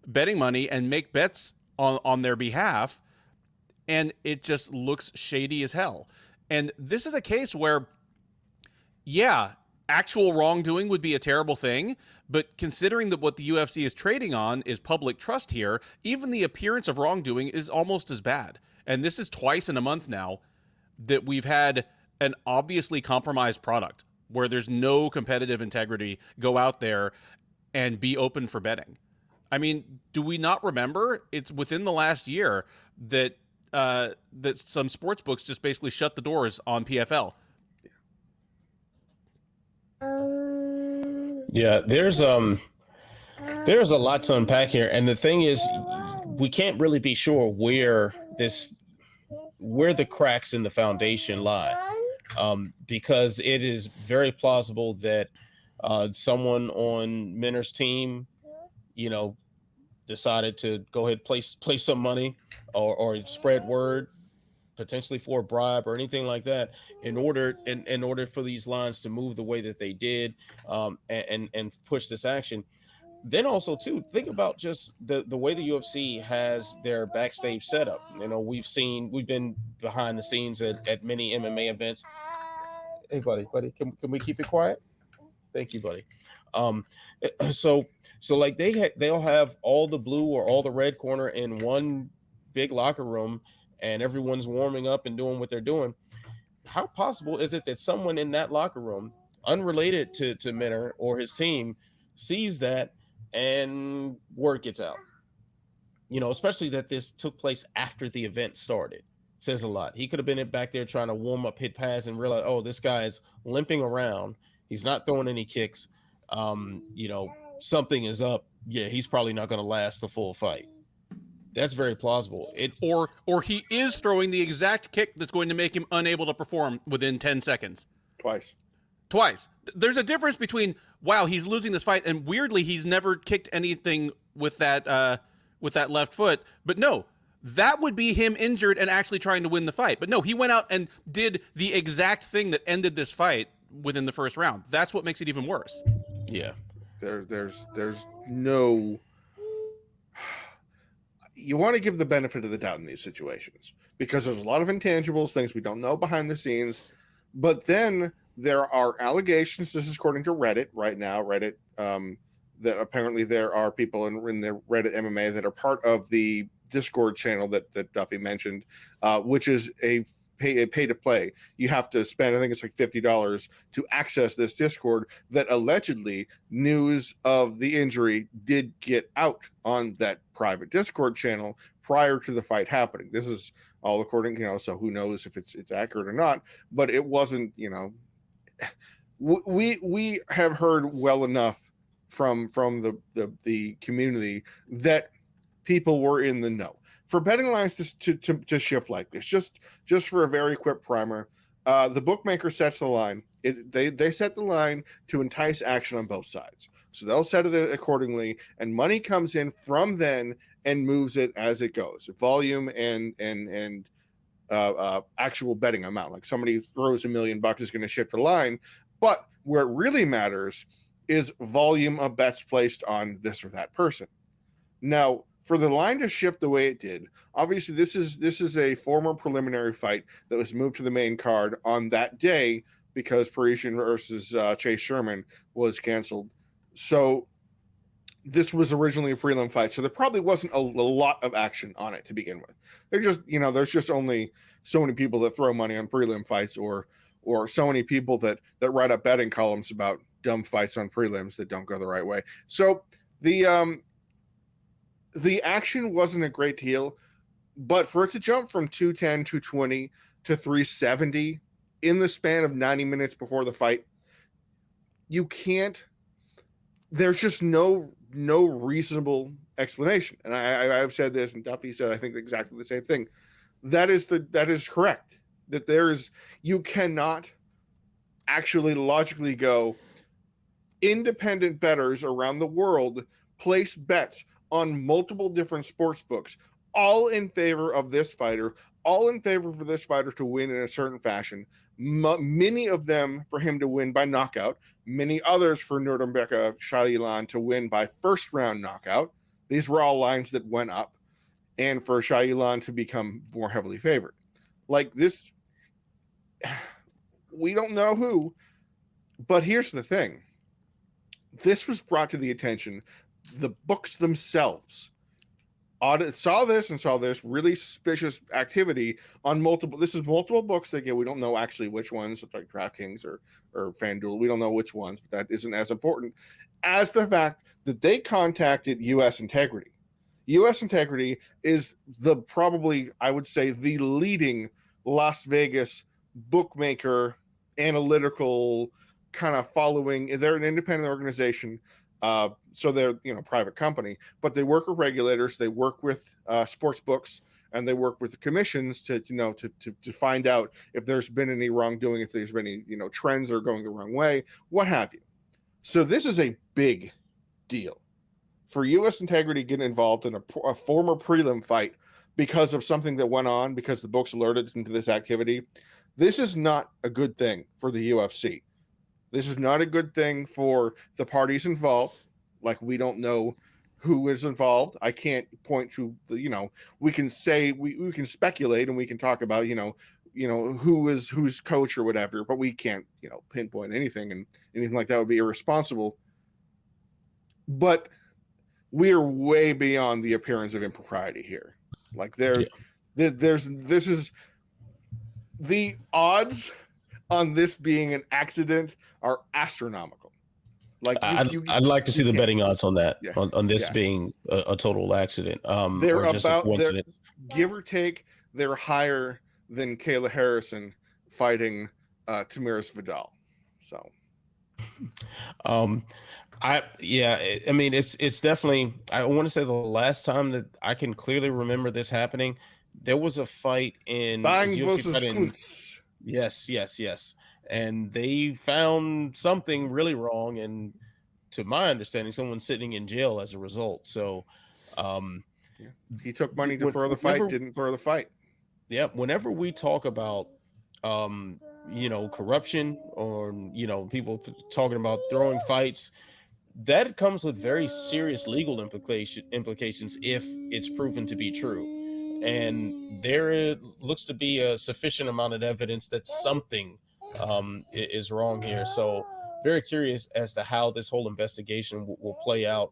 betting money and make bets on their behalf. And it just looks shady as hell. And this is a case where, yeah, actual wrongdoing would be a terrible thing, but considering that what the UFC is trading on is public trust here, even the appearance of wrongdoing is almost as bad. And this is twice in a month now that we've had an obviously compromised product where there's no competitive integrity go out there and be open for betting. I mean, do we not remember it's within the last year that that some sports books just basically shut the doors on PFL? Yeah, there's a lot to unpack here, and the thing is, we can't really be sure where the cracks in the foundation lie, because it is very plausible that someone on Minner's team, decided to go ahead place some money or spread word, potentially for a bribe or anything like that, in order for these lines to move the way that they did, and push this action. Then also too, think about just the way the UFC has their backstage setup. We've been behind the scenes at many MMA events. Hey buddy, can we keep it quiet? Thank you, buddy. So like they'll have all the blue or all the red corner in one big locker room, and everyone's warming up and doing what they're doing. How possible is it that someone in that locker room, unrelated to Minner or his team, sees that and word gets out? Especially that this took place after the event started. Says a lot. He could have been back there trying to warm up, hit pads, and realize, oh, this guy's limping around. He's not throwing any kicks. Something is up. Yeah, he's probably not going to last the full fight. That's very plausible. Or he is throwing the exact kick that's going to make him unable to perform within 10 seconds. Twice. There's a difference between, wow, he's losing this fight, and weirdly he's never kicked anything with that left foot. But no, that would be him injured and actually trying to win the fight. But no, he went out and did the exact thing that ended this fight within the first round. That's what makes it even worse. Yeah. There's no. You want to give the benefit of the doubt in these situations because there's a lot of intangibles, things we don't know behind the scenes. But then there are allegations. This is according to Reddit right now. Reddit, that apparently there are people in the Reddit MMA that are part of the Discord channel that Duffy mentioned, which is a pay to play. You have to spend, I think it's like $50 to access this Discord, that allegedly news of the injury did get out on that private Discord channel prior to the fight happening. This is all according, so who knows if it's accurate or not, but it wasn't, we have heard well enough from the community that people were in the know. For betting lines to shift like this, just for a very quick primer, the bookmaker sets the line. They set the line to entice action on both sides. So they'll set it accordingly, and money comes in from then and moves it as it goes. Volume and actual betting amount. Like somebody throws $1 million is going to shift the line, but where it really matters is volume of bets placed on this or that person. Now, for the line to shift the way it did, obviously this is a former preliminary fight that was moved to the main card on that day because Parisian versus Chase Sherman was canceled. So this was originally a prelim fight, so there probably wasn't a lot of action on it to begin with. There's just only so many people that throw money on prelim fights, or so many people that write up betting columns about dumb fights on prelims that don't go the right way. So the action wasn't a great deal, but for it to jump from 210, 220 to 370 in the span of 90 minutes before the fight, there's just no reasonable explanation. And I've said this, and Duffy said, I think exactly the same thing. That is correct. That you cannot actually logically go, independent bettors around the world place bets on multiple different sports books all in favor of this fighter, all in favor for this fighter to win in a certain fashion. Many of them for him to win by knockout, many others for Minner-Shayilan to win by first round knockout. These were all lines that went up, and for Shayilan to become more heavily favored. Like this, we don't know who, but here's the thing. This was brought to the attention. The books themselves saw this really suspicious activity on multiple. This is multiple books they get. We don't know actually which ones. It's like DraftKings or FanDuel. We don't know which ones, but that isn't as important as the fact that they contacted U.S. Integrity. U.S. Integrity is probably, I would say, the leading Las Vegas bookmaker, analytical kind of following. They're an independent organization. So they're, private company, but they work with regulators, they work with sports books, and they work with the commissions to find out if there's been any wrongdoing, if there's been any, trends that are going the wrong way, what have you. So this is a big deal for U.S. Integrity getting involved in a former prelim fight because of something that went on, because the books alerted into this activity. This is not a good thing for the UFC. This is not a good thing for the parties involved. Like, we don't know who is involved. I can't point to we can say, we can speculate and we can talk about, who's coach or whatever, but we can't, pinpoint anything, and anything like that would be irresponsible. But we are way beyond the appearance of impropriety here. Like this is the odds on this being an accident are astronomical. Like I'd like to see the betting odds on that, on this Yeah. being a total accident. They're or just a about, coincidence. give or take, they're higher than Kayla Harrison fighting Tamiris Vidal. So, I mean, it's definitely. I want to say the last time that I can clearly remember this happening, there was a fight in Bang UFC versus fight in- Kuntz. Yes. And they found something really wrong, and to my understanding, someone's sitting in jail as a result. So, He took money to throw the fight, didn't throw the fight. yeah. Whenever we talk about, corruption, or people talking about throwing fights, that comes with very serious legal implications if it's proven to be true. And there looks to be a sufficient amount of evidence that something is wrong here. So very curious as to how this whole investigation will play out.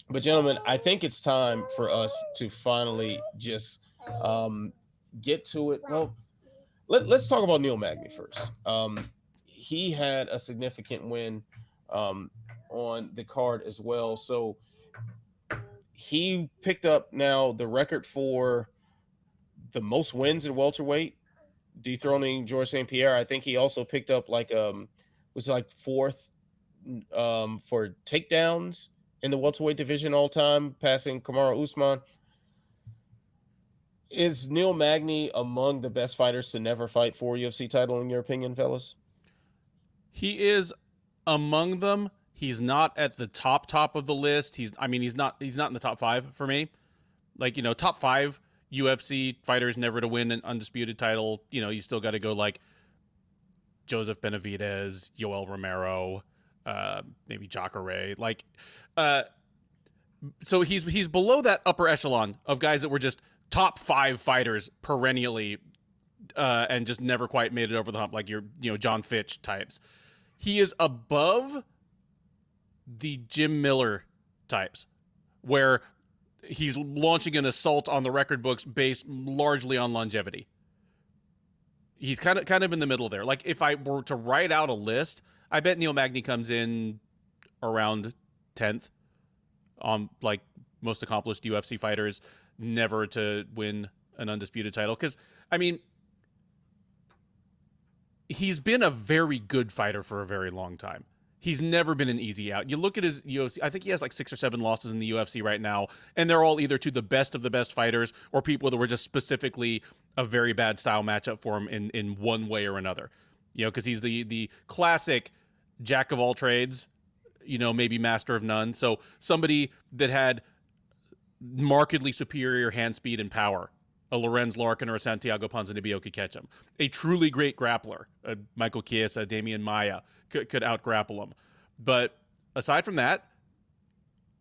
But gentlemen, I think it's time for us to finally just get to it. Well, let's talk about Neil Magny first. He had a significant win on the card as well. So he picked up now the record for the most wins in welterweight, dethroning George St. Pierre. I think he also picked up fourth for takedowns in the welterweight division all time, passing Kamaru Usman. Is Neil Magny among the best fighters to never fight for a UFC title, in your opinion, fellas? He is among them. He's not at the top of the list. He's not in the top 5 for me. Like, top 5 UFC fighters never to win an undisputed title. You still got to go like Joseph Benavidez, Yoel Romero, maybe Jacare. So he's below that upper echelon of guys that were just top 5 fighters perennially, and just never quite made it over the hump, like your John Fitch types. He is above the Jim Miller types, where he's launching an assault on the record books based largely on longevity. He's kind of in the middle there. Like, if I were to write out a list, I bet Neil Magny comes in around 10th on like most accomplished UFC fighters never to win an undisputed title. Because, I mean, he's been a very good fighter for a very long time. He's never been an easy out. You look at his UFC, I think he has like 6 or 7 losses in the UFC right now, and they're all either to the best of the best fighters or people that were just specifically a very bad style matchup for him in one way or another. Because he's the classic jack of all trades, maybe master of none. So somebody that had markedly superior hand speed and power. A Lorenz Larkin or a Santiago Ponzinibbio could catch him. A truly great grappler, a Michael Chiesa, Damian Maia, could out-grapple him. But aside from that,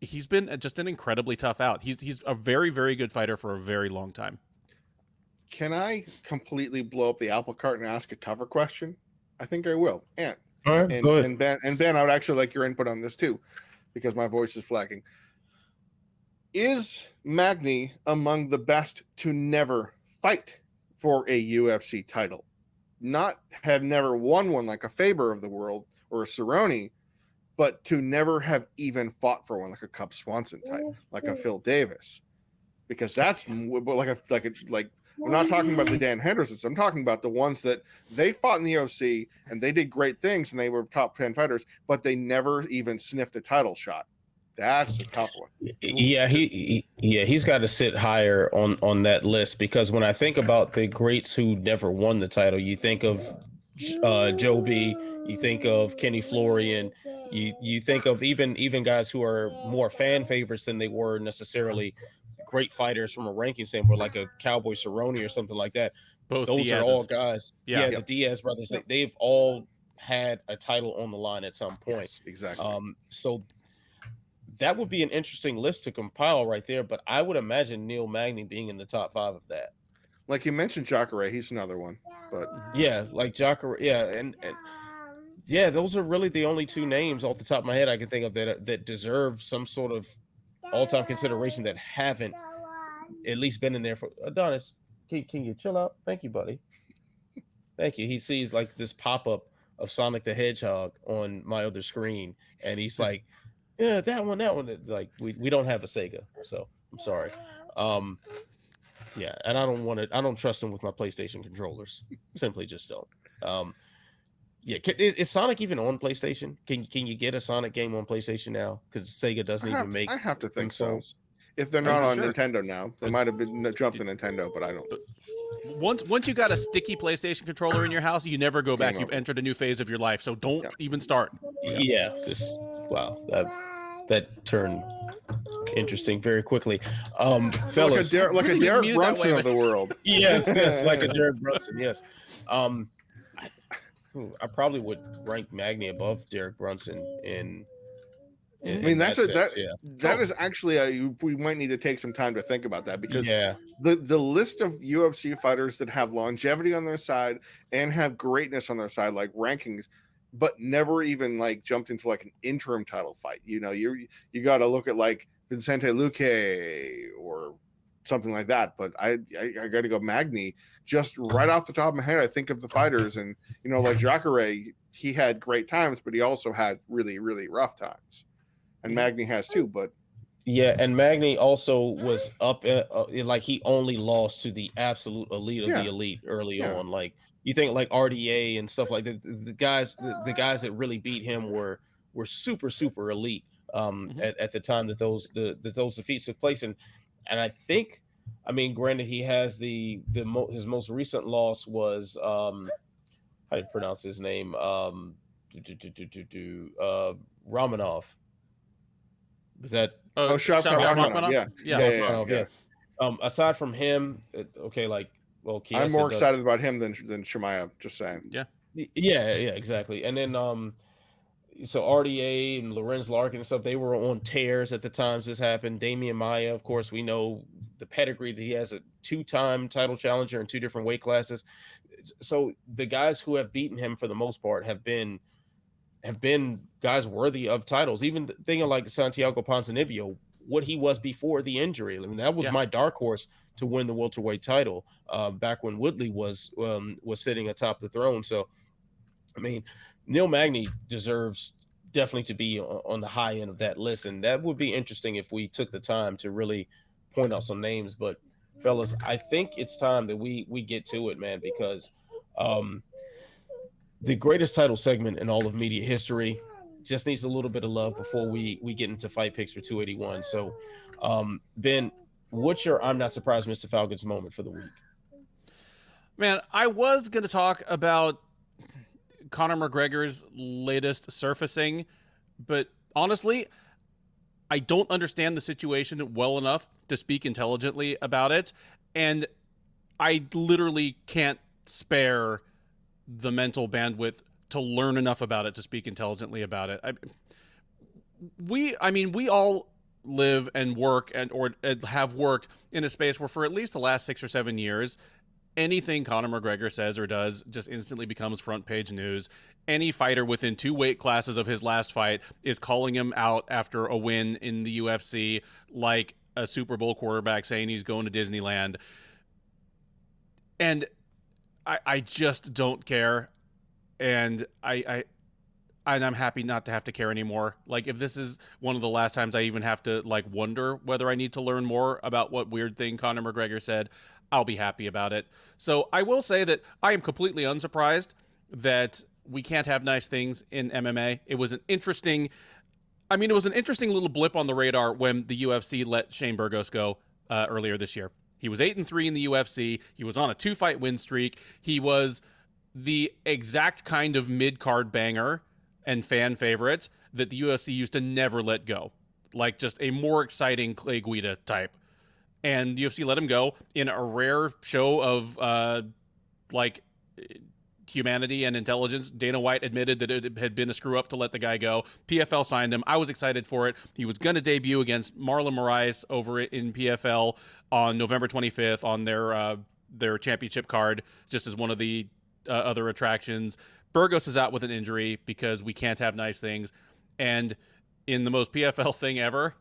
he's been just an incredibly tough out. He's a very, very good fighter for a very long time. Can I completely blow up the apple cart and ask a tougher question? I think I will. All right, go ahead. And Ben, I would actually like your input on this too, because my voice is flagging. Is Magny among the best to never fight for a UFC title? Not have never won one like a Faber of the world or a Cerrone, but to never have even fought for one like a Cub Swanson type, like a Phil Davis, because that's like I'm not talking about the Dan Hendersons. I'm talking about the ones that they fought in the UFC and they did great things and they were top 10 fighters, but they never even sniffed a title shot. That's a tough one. Yeah, he's got to sit higher on that list, because when I think about the greats who never won the title, you think of Joe B, you think of Kenny Florian, you think of even guys who are more fan favorites than they were necessarily great fighters from a ranking standpoint, like a Cowboy Cerrone or something like that. Both those Diaz's. are all guys. Yeah. The Diaz brothers, they've all had a title on the line at some point. Yes, exactly. So that would be an interesting list to compile right there, but I would imagine Neil Magny being in the top 5 of that. Like you mentioned, Jacare, he's another one. But yeah, like Jacare, yeah, and yeah, those are really the only 2 names off the top of my head I can think of that deserve some sort of all-time consideration that haven't at least been in there for. Adonis, can you chill out? Thank you, buddy. Thank you. He sees like this pop-up of Sonic the Hedgehog on my other screen, and he's like, yeah, that one. Like we don't have a Sega, so I'm sorry. Yeah, and I don't trust him with my PlayStation controllers. Simply just don't. Yeah, is Sonic even on PlayStation? Can you get a Sonic game on PlayStation now? Because Sega doesn't even make. I have to think themselves. so. If they're not on sure. Nintendo now, they might have been jumped to Nintendo, but I don't. Once you got a sticky PlayStation controller in your house, you never go back. You've entered a new phase of your life, so don't even start. Yeah, that turned interesting very quickly. Fellas, like a Darrick Brunson of the world. Yes, like a Darrick Brunson. Yes. I probably would rank Magny above Darrick Brunson in I mean, that yeah. is actually we might need to take some time to think about that, because yeah, the list of UFC fighters that have longevity on their side and have greatness on their side, like rankings, but never even like jumped into like an interim title fight. You know, you got to look at like Vicente Luque or something like that. But I got to go Magny. Just right off the top of my head, I think of the fighters, and you know, like Jacare, he had great times, but he also had really, really rough times. And Magny has too, but yeah, and Magny also was up like he only lost to the absolute elite of the elite early on. Like you think like RDA and stuff like that. The guys that really beat him were super elite at the time that those defeats took place. And I think, I mean, granted, he has his most recent loss was how do you pronounce his name? Romanov. Was that Shavkat Rakhmonov? Yeah. Aside from him, okay, like, well, Chiesa I'm more excited about him than Chimaev, just saying. Yeah, exactly. And then so RDA and Lorenz Larkin and stuff, they were on tears at the times this happened. Damian Maia, of course, we know the pedigree that he has, a 2-time title challenger in 2 different weight classes. So the guys who have beaten him for the most part have been guys worthy of titles. Even thinking like Santiago Ponzinibbio, what he was before the injury. I mean, that was my dark horse to win the welterweight title back when Woodley was sitting atop the throne. So, I mean, Neil Magny deserves definitely to be on the high end of that list, and that would be interesting if we took the time to really point out some names. But fellas, I think it's time that we get to it, man, because the greatest title segment in all of media history just needs a little bit of love before we get into fight picks for 281. So, Ben, what's your I'm not surprised Mr. Falcons moment for the week? Man, I was going to talk about Conor McGregor's latest surfacing, but honestly, I don't understand the situation well enough to speak intelligently about it, and I literally can't spare the mental bandwidth to learn enough about it to speak intelligently about it. We all live and work or have worked in a space where for at least the last 6 or 7 years, anything Conor McGregor says or does just instantly becomes front page news. Any fighter within 2 weight classes of his last fight is calling him out after a win in the UFC like a Super Bowl quarterback saying he's going to Disneyland. And I just don't care. And I'm happy not to have to care anymore. Like, if this is one of the last times I even have to like wonder whether I need to learn more about what weird thing Conor McGregor said, I'll be happy about it. So I will say that I am completely unsurprised that we can't have nice things in MMA. It was an interesting little blip on the radar when the UFC let Shane Burgos go earlier this year. He was 8-3 in the UFC. He was on a 2-fight win streak. He was the exact kind of mid-card banger and fan favorite that the UFC used to never let go. Like, just a more exciting Clay Guida type. And the UFC let him go in a rare show of humanity and intelligence. Dana White admitted that it had been a screw up to let the guy go. PFL signed him. I was excited for it. He was going to debut against Marlon Moraes over in PFL on November 25th on their championship card, just as one of the other attractions. Burgos is out with an injury because we can't have nice things. And in the most PFL thing ever,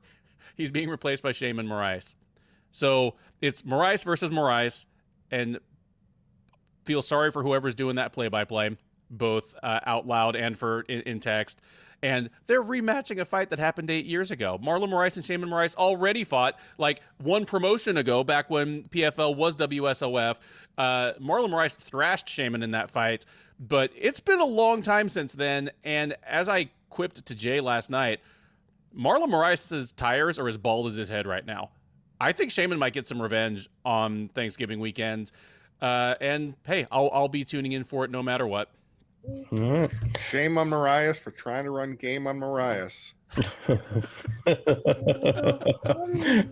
he's being replaced by Sheymon Moraes. So it's Moraes versus Moraes, and feel sorry for whoever's doing that play-by-play, both out loud and in text. And they're rematching a fight that happened 8 years ago. Marlon Moraes and Sheymon Moraes already fought like one promotion ago, back when PFL was WSOF. Marlon Moraes thrashed Sheymon in that fight, but it's been a long time since then. And as I quipped to Jay last night, Marlon Moraes' tires are as bald as his head right now. I think Sheymon might get some revenge on Thanksgiving weekend. And hey, I'll be tuning in for it no matter what. Shame on Moraes for trying to run game on Moraes.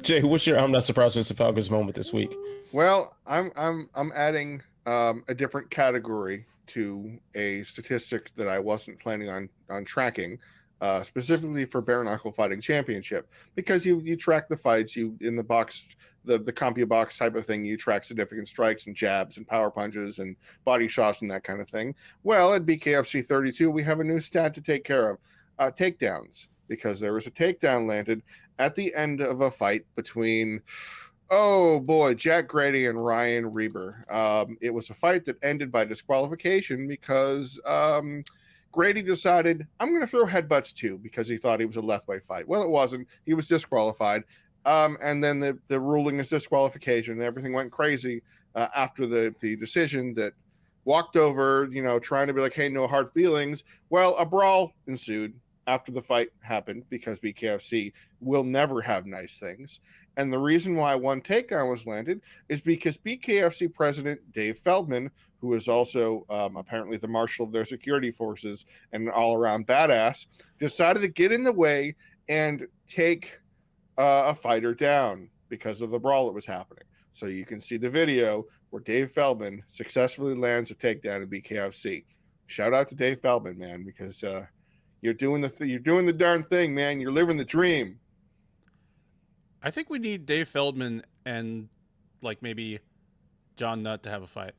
Jay, what's your I'm not surprised it's a Falcons moment this week? Well, I'm adding a different category to a statistics that I wasn't planning on tracking, specifically for bare knuckle fighting championship, because you track the fights, you in the box, the CompUBox box type of thing, you track significant strikes and jabs and power punches and body shots and that kind of thing. Well, at BKFC 32, we have a new stat to take care of, takedowns, because there was a takedown landed at the end of a fight between, oh boy, Jack Grady and Ryan Reber. It was a fight that ended by disqualification because Grady decided, I'm going to throw headbutts too, because he thought he was a left-weight fight. Well, it wasn't. He was disqualified. And then the ruling is disqualification, and everything went crazy after the decision that walked over, trying to be like, hey, no hard feelings. Well, a brawl ensued after the fight happened, because BKFC will never have nice things. And the reason why one takedown was landed is because BKFC president Dave Feldman, who is also apparently the marshal of their security forces and an all-around badass, decided to get in the way and take a fighter down because of the brawl that was happening. So you can see the video where Dave Feldman successfully lands a takedown in BKFC. Shout out to Dave Feldman, man, because you're doing the darn thing, man. You're living the dream. I think we need Dave Feldman and like maybe John Nutt to have a fight.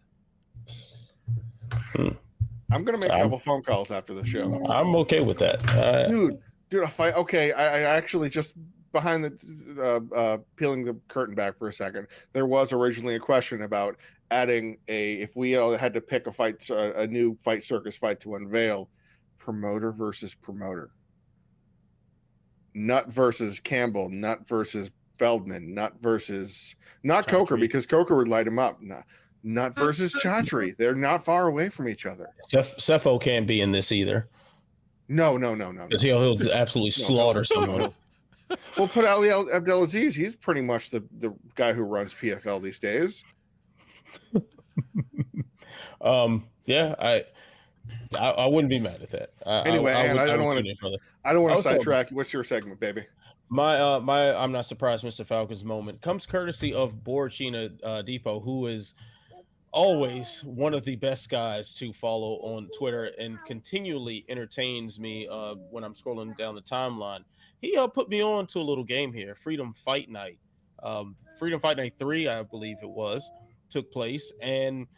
I'm gonna make a couple phone calls after the show. I'm okay with that. Dude, a fight. Okay, I actually just behind the peeling the curtain back for a second. There was originally a question about adding if we had to pick a new fight circus fight to unveil, promoter versus promoter. Nutt versus Campbell, Nutt versus Feldman, Nutt versus not Coker, because Coker would light him up. Nutt versus Chatri. They're not far away from each other. Cepho can't be in this either. No. Because he'll absolutely slaughter someone. We'll put Ali Abdelaziz. He's pretty much the guy who runs PFL these days. Yeah, I wouldn't be mad at that. Anyway, I don't want to sidetrack. What's your segment, baby? My I'm not surprised Mr. Falcon's moment comes courtesy of Borchina Depot, who is always one of the best guys to follow on Twitter and continually entertains me when I'm scrolling down the timeline. He put me on to a little game here, Freedom Fight Night. Freedom Fight Night 3, I believe it was, took place, and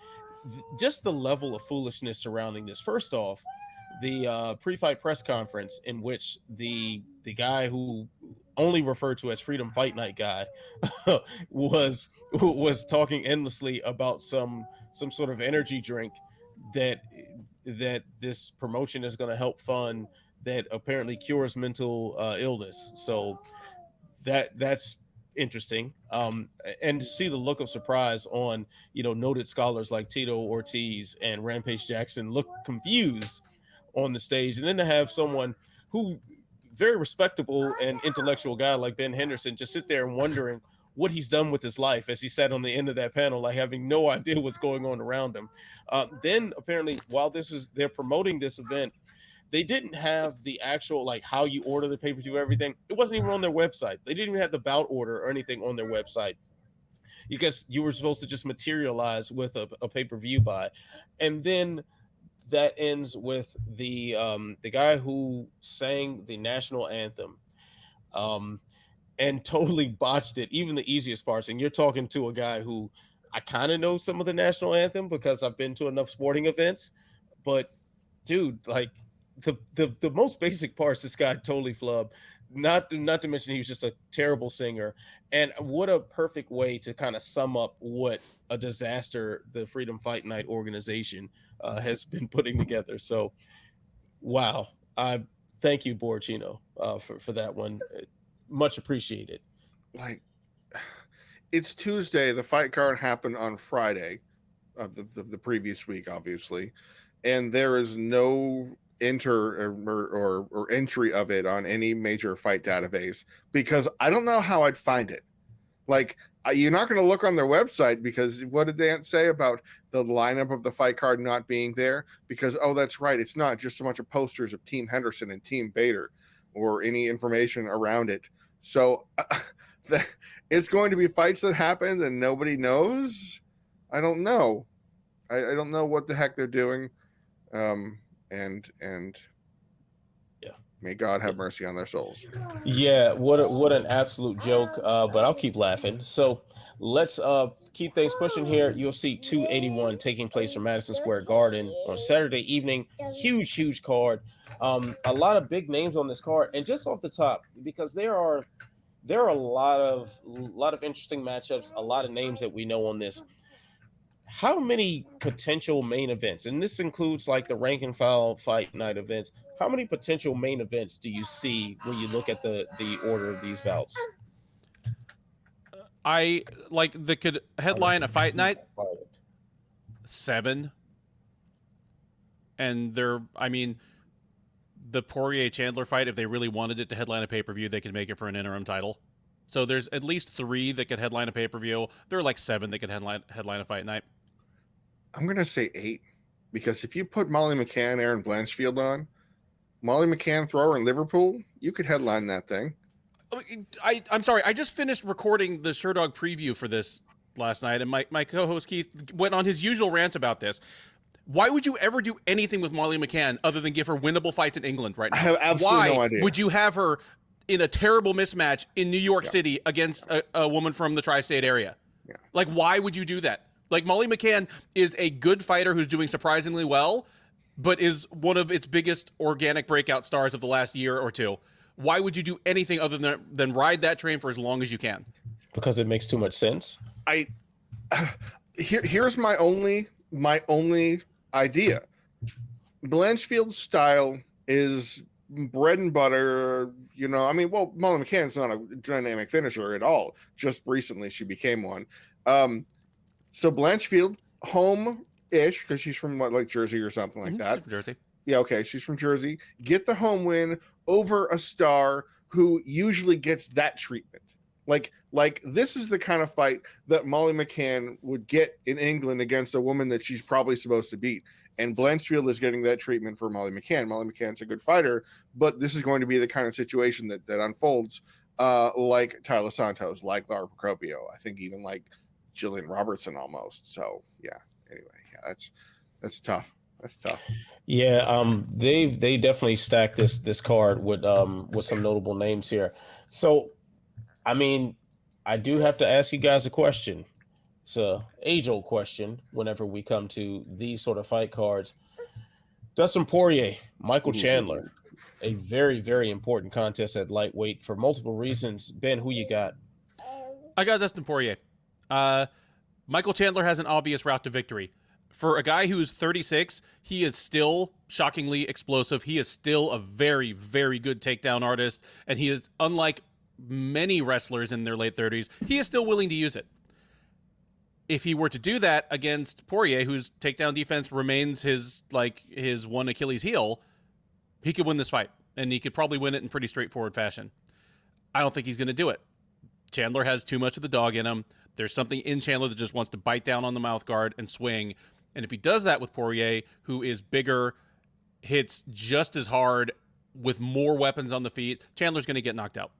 just the level of foolishness surrounding this. First off, the pre-fight press conference in which the guy who only referred to as Freedom Fight Night guy was talking endlessly about some sort of energy drink that this promotion is going to help fund that apparently cures mental illness. So that's interesting. And to see the look of surprise on noted scholars like Tito Ortiz and Rampage Jackson look confused on the stage, and then to have someone who very respectable and intellectual guy like Ben Henderson just sit there and wondering what he's done with his life as he sat on the end of that panel, like having no idea what's going on around him. Then apparently while they're promoting this event, they didn't have the actual, like, how you order the pay-per-view, everything. It wasn't even on their website. They didn't even have the bout order or anything on their website, because you were supposed to just materialize with a pay-per-view buy. And then that ends with the guy who sang the national anthem and totally botched it, even the easiest parts. And you're talking to a guy who I kind of know some of the national anthem because I've been to enough sporting events, but dude, like the most basic parts, this guy totally flubbed. Not to mention he was just a terrible singer. And what a perfect way to kind of sum up what a disaster the Freedom Fight Night organization has been putting together. So, wow. I thank you, Borchino, for that one. Much appreciated. Like, it's Tuesday. The fight card happened on Friday of the previous week, obviously. And there is no or entry of it on any major fight database, because I don't know how I'd find it. Like, you're not going to look on their website, because what did they say about the lineup of the fight card not being there? Because, oh, that's right, it's not just a bunch of posters of Team Henderson and Team Bader or any information around it. So it's going to be fights that happened and nobody knows. I don't know. I don't know what the heck they're doing. And yeah, may God have mercy on their souls. Yeah, what an absolute joke. But I'll keep laughing. So let's keep things pushing here. UFC 281 taking place from Madison Square Garden on Saturday evening. Huge card. A lot of big names on this card. And just off the top, because there are a lot of interesting matchups, a lot of names that we know on this. How many potential main events, and this includes like the rank and file fight night events, how many potential main events do you see when you look at the order of these bouts? I like that could headline a fight night 7. And the Poirier Chandler fight, if they really wanted it to headline a pay-per-view, they could make it for an interim title. So there's at least 3 that could headline a pay-per-view. There are like 7 that could headline a fight night. I'm going to say 8, because if you put Molly McCann, Aaron Blanchfield on, Molly McCann thrower in Liverpool, you could headline that thing. I'm sorry. I just finished recording the Sherdog preview for this last night, and my co-host Keith went on his usual rant about this. Why would you ever do anything with Molly McCann other than give her winnable fights in England right now? I have absolutely no idea. Why would you have her in a terrible mismatch in New York City against a woman from the tri-state area? Yeah. Like, why would you do that? Like, Molly McCann is a good fighter who's doing surprisingly well, but is one of its biggest organic breakout stars of the last year or two. Why would you do anything other than ride that train for as long as you can? Because it makes too much sense. Here's my only idea. Blanchfield's style is bread and butter, Molly McCann's not a dynamic finisher at all. Just recently she became one. So Blanchfield, home-ish, because she's from Jersey or something like that. She's from Jersey. Yeah, okay, she's from Jersey. Get the home win over a star who usually gets that treatment. Like this is the kind of fight that Molly McCann would get in England against a woman that she's probably supposed to beat. And Blanchfield is getting that treatment for Molly McCann. Molly McCann's a good fighter, but this is going to be the kind of situation that unfolds. like Tyler Santos, like Lara Procopio. I think even like Jillian Robertson almost. So yeah. Anyway, yeah, that's tough. That's tough. Yeah, they definitely stacked this card with some notable names here. So, I mean, I do have to ask you guys a question. It's a age-old question whenever we come to these sort of fight cards. Dustin Poirier, Michael Chandler, a very, very important contest at lightweight for multiple reasons. Ben, who you got? I got Dustin Poirier. Michael Chandler has an obvious route to victory. For a guy who's 36, he is still shockingly explosive. He is still a very, very good takedown artist, and he is, unlike many wrestlers in their late 30s, he is still willing to use it. If he were to do that against Poirier, whose takedown defense remains his one Achilles heel, he could win this fight, and he could probably win it in pretty straightforward fashion. I don't think he's going to do it. Chandler has too much of the dog in him. There's something in Chandler that just wants to bite down on the mouth guard and swing. And if he does that with Poirier, who is bigger, hits just as hard with more weapons on the feet, Chandler's going to get knocked out.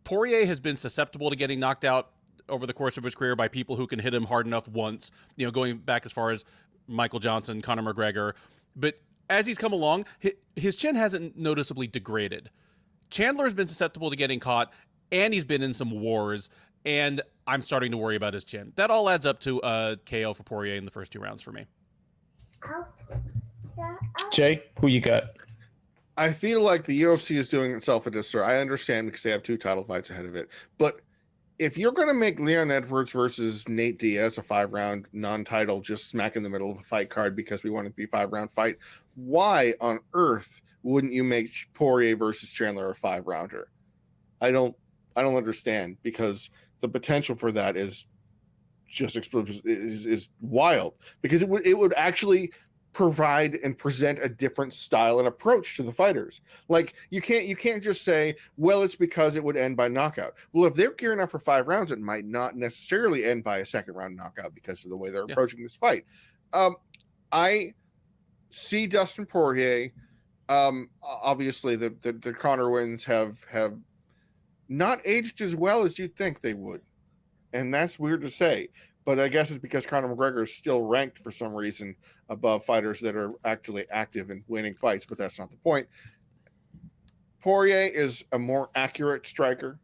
Poirier has been susceptible to getting knocked out over the course of his career by people who can hit him hard enough once, going back as far as Michael Johnson, Conor McGregor. But as he's come along, his chin hasn't noticeably degraded. Chandler has been susceptible to getting caught, and he's been in some wars, and I'm starting to worry about his chin. That all adds up to a KO for Poirier in the first 2 rounds for me. Jay, who you got? I feel like the UFC is doing itself a disservice. I understand because they have 2 title fights ahead of it. But if you're going to make Leon Edwards versus Nate Diaz a 5-round non-title, just smack in the middle of a fight card because we want it to be a 5-round fight, why on earth wouldn't you make Poirier versus Chandler a 5-rounder? I don't understand, because the potential for that is just explosive, is wild, because it would actually provide and present a different style and approach to the fighters. Like you can't just say, well, it's because it would end by knockout. Well, if they're gearing up for 5 rounds, it might not necessarily end by a 2nd round knockout because of the way they're approaching this fight. I see Dustin Poirier. Obviously the Conor wins have not aged as well as you'd think they would. And that's weird to say, but I guess it's because Conor McGregor is still ranked for some reason above fighters that are actually active in winning fights, but that's not the point. Poirier is a more accurate striker.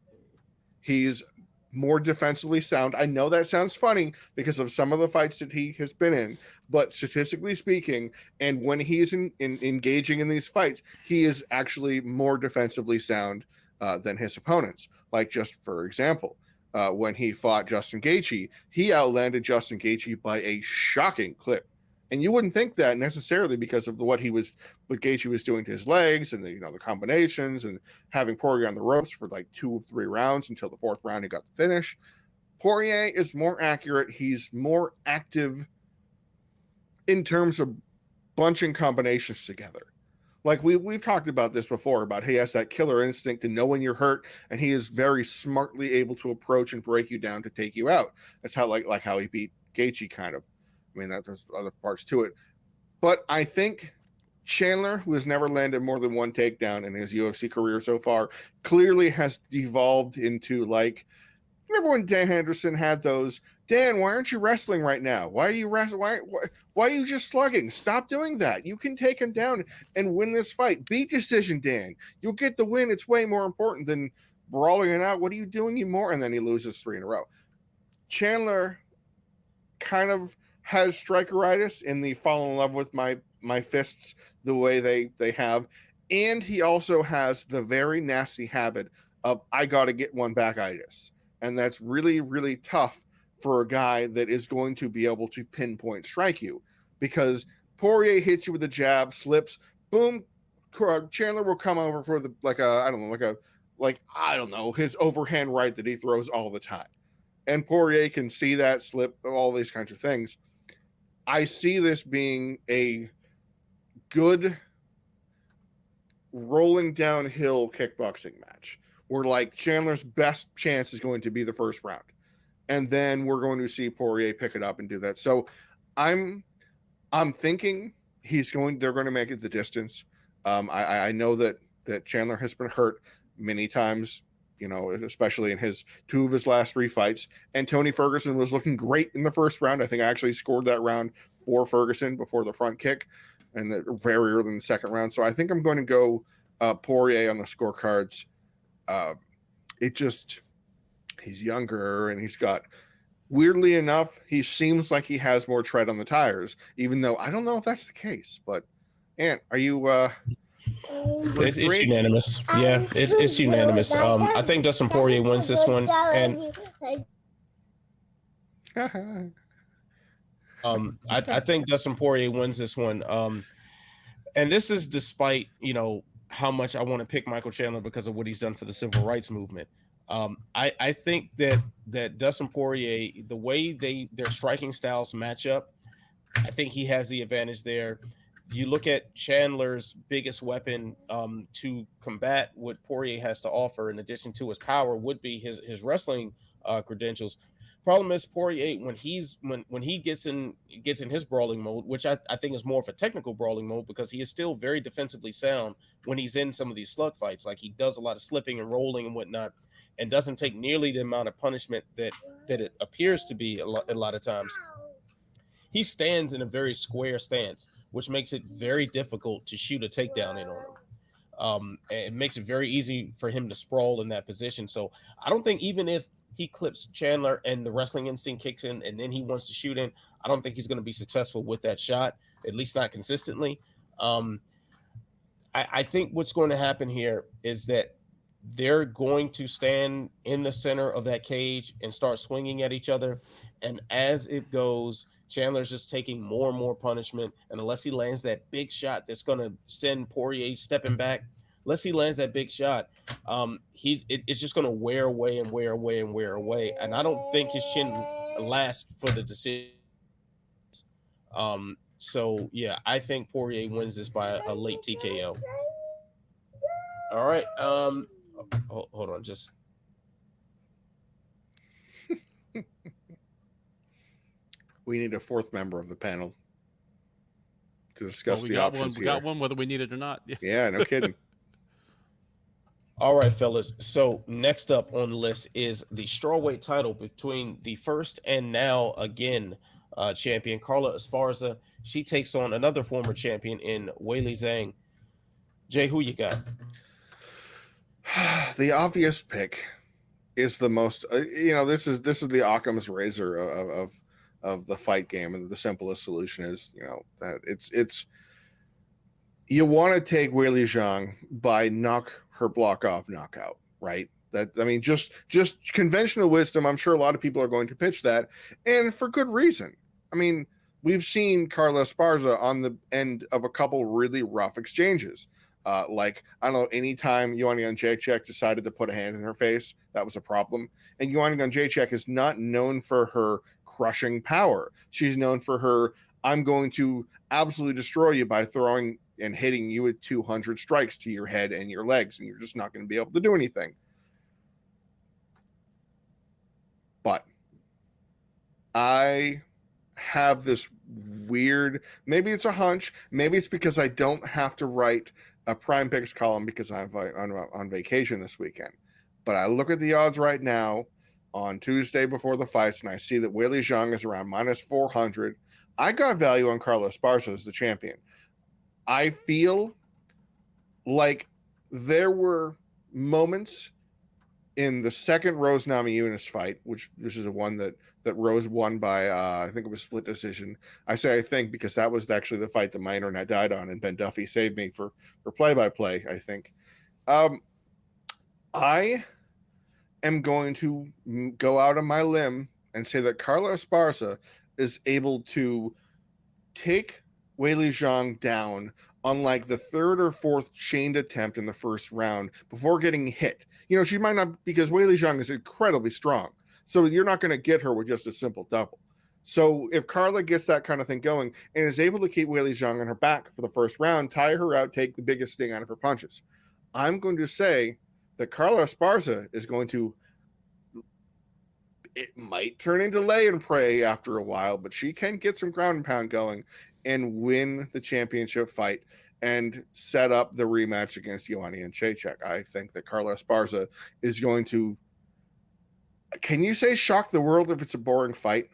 He's more defensively sound. I know that sounds funny because of some of the fights that he has been in, but statistically speaking, and when he's engaging in these fights, he is actually more defensively sound than his opponents. Like, just for example, when he fought Justin Gaethje, he outlanded Justin Gaethje by a shocking clip. And you wouldn't think that necessarily because of what Gaethje was doing to his legs and the combinations and having Poirier on the ropes for like 2 or 3 rounds until the 4th round he got the finish. Poirier is more accurate. He's more active in terms of bunching combinations together. Like we've talked about this before, about he has that killer instinct to know when you're hurt, and he is very smartly able to approach and break you down to take you out. That's how like how he beat Gaethje, kind of. I mean, there's other parts to it. But I think Chandler, who has never landed more than 1 takedown in his UFC career so far, clearly has devolved into like, remember when Dan Henderson had those, Dan, why aren't you wrestling right now? Why are you wrestling? Why are you just slugging? Stop doing that. You can take him down and win this fight. Beat decision, Dan. You'll get the win. It's way more important than brawling it out. What are you doing, you more? And then he loses 3 in a row. Chandler kind of has strikeritis in the fall in love with my fists the way they have. And he also has the very nasty habit of I got to get one back-itis. And that's really, really tough for a guy that is going to be able to pinpoint strike you, because Poirier hits you with a jab, slips, boom, Chandler will come over for his overhand right that he throws all the time. And Poirier can see that, slip, all these kinds of things. I see this being a good rolling downhill kickboxing match, where like Chandler's best chance is going to be the 1st round. And then we're going to see Poirier pick it up and do that. So I'm thinking they're going to make it the distance. I know that Chandler has been hurt many times you know, especially in two of his last 3 fights. And Tony Ferguson was looking great in the first round. I think I actually scored that round for Ferguson before the front kick, and very early in the second round. So I think I'm going to go Poirier on the scorecards. He's younger, and he's got, weirdly enough, he seems like he has more tread on the tires, even though I don't know if that's the case. But Ant, are you it's unanimous. Yeah, it's unanimous. I think Dustin Poirier wins this one, and I think Dustin Poirier wins this one. And this is despite, you know, how much I want to pick Michael Chandler because of what he's done for the civil rights movement. I think that Dustin Poirier, the way their striking styles match up, I think he has the advantage there. You look at Chandler's biggest weapon to combat what Poirier has to offer, in addition to his power, would be his wrestling credentials. Problem is Poirier, when he gets in his brawling mode, which I think is more of a technical brawling mode, because he is still very defensively sound when he's in some of these slug fights. Like, he does a lot of slipping and rolling and whatnot, and doesn't take nearly the amount of punishment that it appears to be a lot of times. He stands in a very square stance, which makes it very difficult to shoot a takedown in on him. And it makes it very easy for him to sprawl in that position. So I don't think, even if he clips Chandler and the wrestling instinct kicks in and then he wants to shoot in, I don't think he's going to be successful with that shot, at least not consistently. I think what's going to happen here is that they're going to stand in the center of that cage and start swinging at each other. And as it goes, Chandler's just taking more and more punishment. And unless he lands that big shot that's going to send Poirier stepping back, unless he lands that big shot, it's just going to wear away and wear away and wear away. And I don't think his chin lasts for the decision. So, yeah, I think Poirier wins this by a late TKO. All right. Hold on, just we need a 4th member of the panel to discuss we the got options one. We got one, whether we need it or not. Yeah, no kidding. All right, fellas. So next up on the list is the strawweight title between the first and now again champion Carla Esparza. She takes on another former champion in Weili Zhang. Jay, who you got? The obvious pick is the most, this is the Occam's razor of the fight game, and the simplest solution is, that it's you want to take Weili Zhang by knock her block off knockout, right? Just conventional wisdom. I'm sure a lot of people are going to pitch that, and for good reason. I mean, we've seen Carla Esparza on the end of a couple really rough exchanges. Like, I don't know, anytime Joanna Jędrzejczyk decided to put a hand in her face, that was a problem. And Joanna Jędrzejczyk is not known for her crushing power. She's known for her, I'm going to absolutely destroy you by throwing and hitting you with 200 strikes to your head and your legs, and you're just not going to be able to do anything. But I have this weird, maybe it's a hunch, maybe it's because I don't have to write a Prime Picks column because I'm on vacation this weekend. But I look at the odds right now on Tuesday before the fights, and I see that Weili Zhang is around -400. I got value on Carla Esparza as the champion. I feel like there were moments in the second Rose Namajunas fight, which is the one that Rose won by, I think it was split decision. I say I think because that was actually the fight that my internet died on, and Ben Duffy saved me for play-by-play, I think. I am going to go out on my limb and say that Carla Esparza is able to take Weili Zhang down on like the 3rd or 4th chained attempt in the first round before getting hit. She might not, because Weili Zhang is incredibly strong. So you're not going to get her with just a simple double. So if Carla gets that kind of thing going and is able to keep Weili Zhang on her back for the first round, tire her out, take the biggest sting out of her punches, I'm going to say that Carla Esparza is going to, it might turn into lay and pray after a while, but she can get some ground and pound going and win the championship fight. and set up the rematch against Joanna Jędrzejczyk. I think that Carla Esparza is going to, can you say shock the world if it's a boring fight?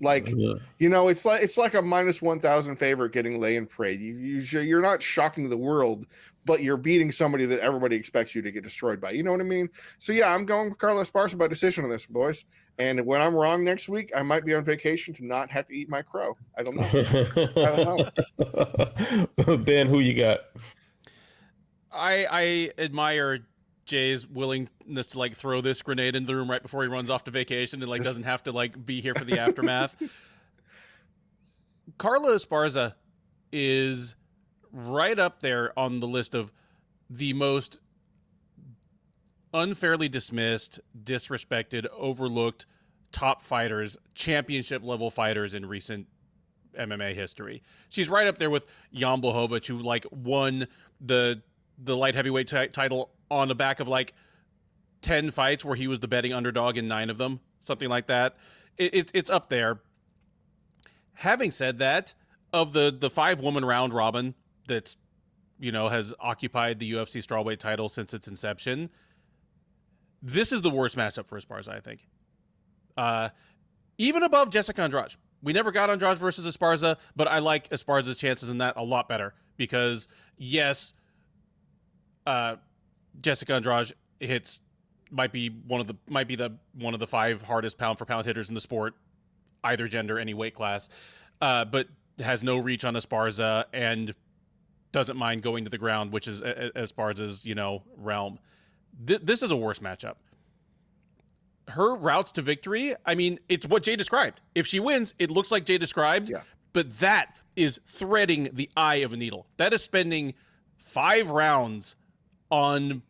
Like, you know, it's like a minus 1,000 favorite getting lay and pray. You're not shocking the world, but you're beating somebody that everybody expects you to get destroyed by. You know what I mean? So yeah, I'm going with Carla Esparza by decision on this, boys. And when I'm wrong next week, I might be on vacation to not have to eat my crow. I don't know. Ben, who you got? I admire Jay's willingness to like throw this grenade in the room right before he runs off to vacation and like doesn't have to like be here for the aftermath. Carla Esparza is right up there on the list of the most unfairly dismissed, disrespected, overlooked top fighters, championship level fighters in recent MMA history. She's right up there with Jan Blachowicz, who like won the light heavyweight title on the back of like 10 fights where he was the betting underdog in 9 of them, something like that. It's up there. Having said that, of the 5-woman round robin that's, you know, has occupied the UFC strawweight title since its inception, this is the worst matchup for Esparza, I think. Even above Jessica Andrade. We never got Andrade versus Esparza, but I like Esparza's chances in that a lot better because, yes, Jessica Andrade might be one of the 5 hardest pound for pound hitters in the sport, either gender, any weight class, but has no reach on Esparza and doesn't mind going to the ground, which is Esparza's, you know, realm. This is a worse matchup. Her routes to victory, I mean, it's what Jay described. If she wins, it looks like Jay described, but that is threading the eye of a needle. That is spending 5 rounds on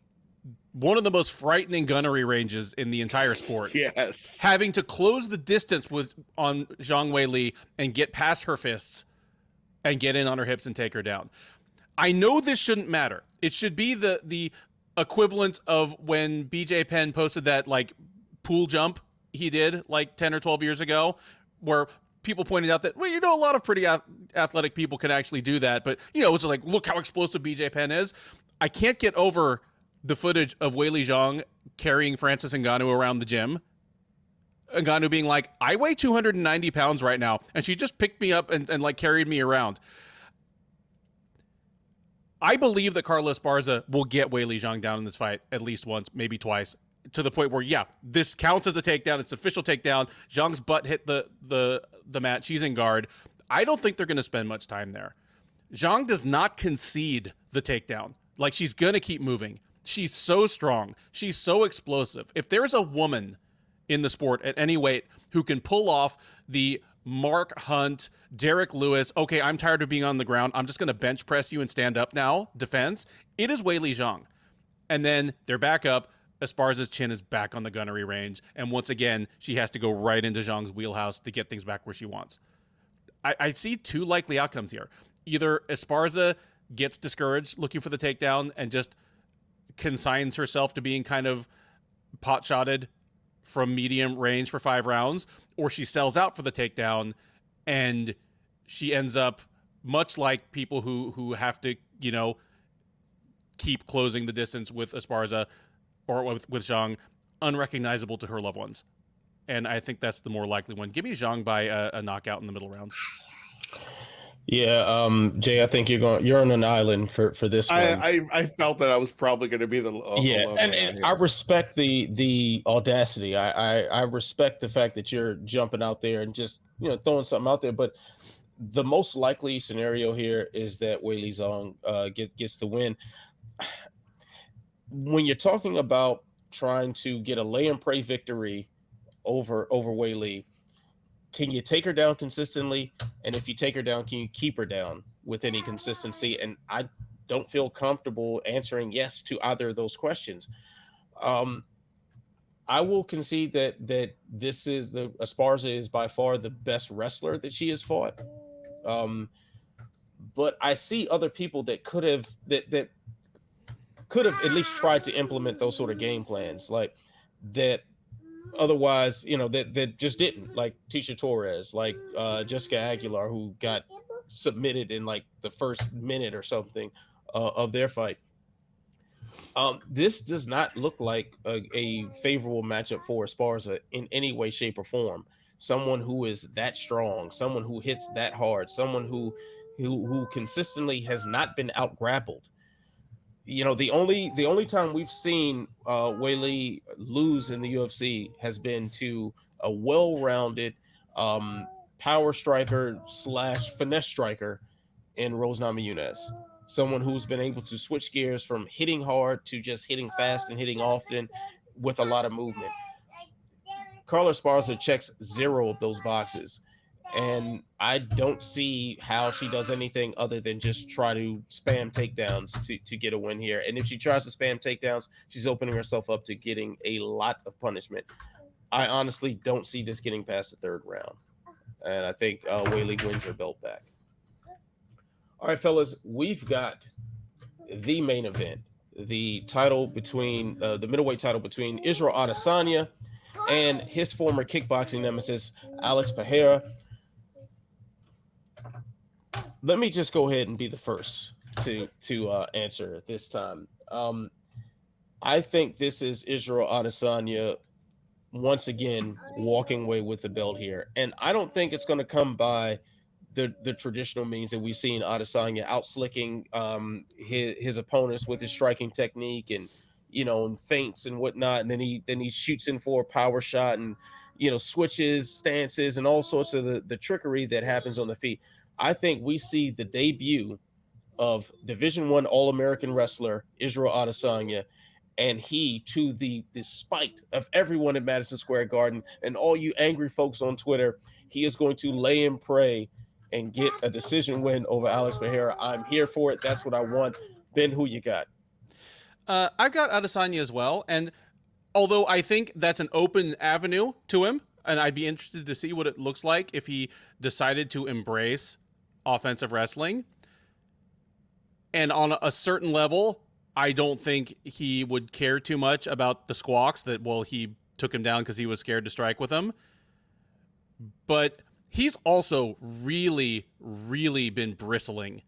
one of the most frightening gunnery ranges in the entire sport. Yes. Having to close the distance on Zhang Weili and get past her fists and get in on her hips and take her down. I know this shouldn't matter. It should be the equivalent of when BJ Penn posted that like pool jump he did like 10 or 12 years ago, where people pointed out that, well, you know, a lot of pretty athletic people can actually do that. But, you know, it's like, look how explosive BJ Penn is. I can't get over the footage of Weili Zhang carrying Francis Ngannou around the gym. Ngannou being like, I weigh 290 pounds right now. And she just picked me up and like carried me around. I believe that Carla Esparza will get Weili Zhang down in this fight at least once, maybe twice, to the point where, yeah, this counts as a takedown. It's an official takedown. Zhang's butt hit the mat. She's in guard. I don't think they're going to spend much time there. Zhang does not concede the takedown. Like, she's going to keep moving. She's so strong. She's so explosive. If there's a woman in the sport at any weight who can pull off the Mark Hunt, Derek Lewis, okay, I'm tired of being on the ground, I'm just going to bench press you and stand up now, defense, it is Weili Zhang. And then they're back up. Esparza's chin is back on the gunnery range. And once again, she has to go right into Zhang's wheelhouse to get things back where she wants. I see 2 likely outcomes here. Either Esparza gets discouraged looking for the takedown and just consigns herself to being kind of pot-shotted from medium range for 5 rounds, or she sells out for the takedown and she ends up much like people who have to, you know, keep closing the distance with Esparza or with Zhang, unrecognizable to her loved ones. And I think that's the more likely one. Give me Zhang by a knockout in the middle rounds. Yeah, Jay, I think you're on an island for this one. I felt that I was probably going to be the and I respect the audacity. I respect the fact that you're jumping out there and just, you know, throwing something out there. But the most likely scenario here is that Weili Zhang gets the win. When you're talking about trying to get a lay and pray victory over Weili, can you take her down consistently? And if you take her down, can you keep her down with any consistency? And I don't feel comfortable answering yes to either of those questions. I will concede that this is Esparza is by far the best wrestler that she has fought. But I see other people that could have at least tried to implement those sort of game plans, like that. Otherwise, you know, that just didn't, like Tisha Torres, like Jessica Aguilar, who got submitted in like the first minute or something of their fight. This does not look like a favorable matchup for Esparza in any way, shape, or form. Someone who is that strong, someone who hits that hard, someone who consistently has not been out grappled. You know, the only time we've seen Weili lose in the UFC has been to a well-rounded power striker slash finesse striker in Rose Namajunas. Someone who's been able to switch gears from hitting hard to just hitting fast and hitting often with a lot of movement. Carla Esparza checks 0 of those boxes, and I don't see how she does anything other than just try to spam takedowns to get a win here. And if she tries to spam takedowns, she's opening herself up to getting a lot of punishment. I honestly don't see this getting past the 3rd round, and I think Weili wins her belt back. All right, fellas, we've got the main event, the title between the middleweight title between Israel Adesanya and his former kickboxing nemesis, Alex Pereira. Let me just go ahead and be the first to answer this time. I think this is Israel Adesanya once again walking away with the belt here, and I don't think it's going to come by the traditional means that we've seen Adesanya outslicking his opponents with his striking technique and, you know, and feints and whatnot, and then he shoots in for a power shot and, you know, switches stances and all sorts of the trickery that happens on the feet. I think we see the debut of Division I All-American wrestler Israel Adesanya, and he, to the spite of everyone in Madison Square Garden and all you angry folks on Twitter, he is going to lay and pray and get a decision win over Alex Pereira. I'm here for it. That's what I want. Ben, who you got? I've got Adesanya as well, and although I think that's an open avenue to him, and I'd be interested to see what it looks like if he decided to embrace offensive wrestling. And on a certain level, I don't think he would care too much about the squawks that, well, he took him down because he was scared to strike with him. But he's also really, really been bristling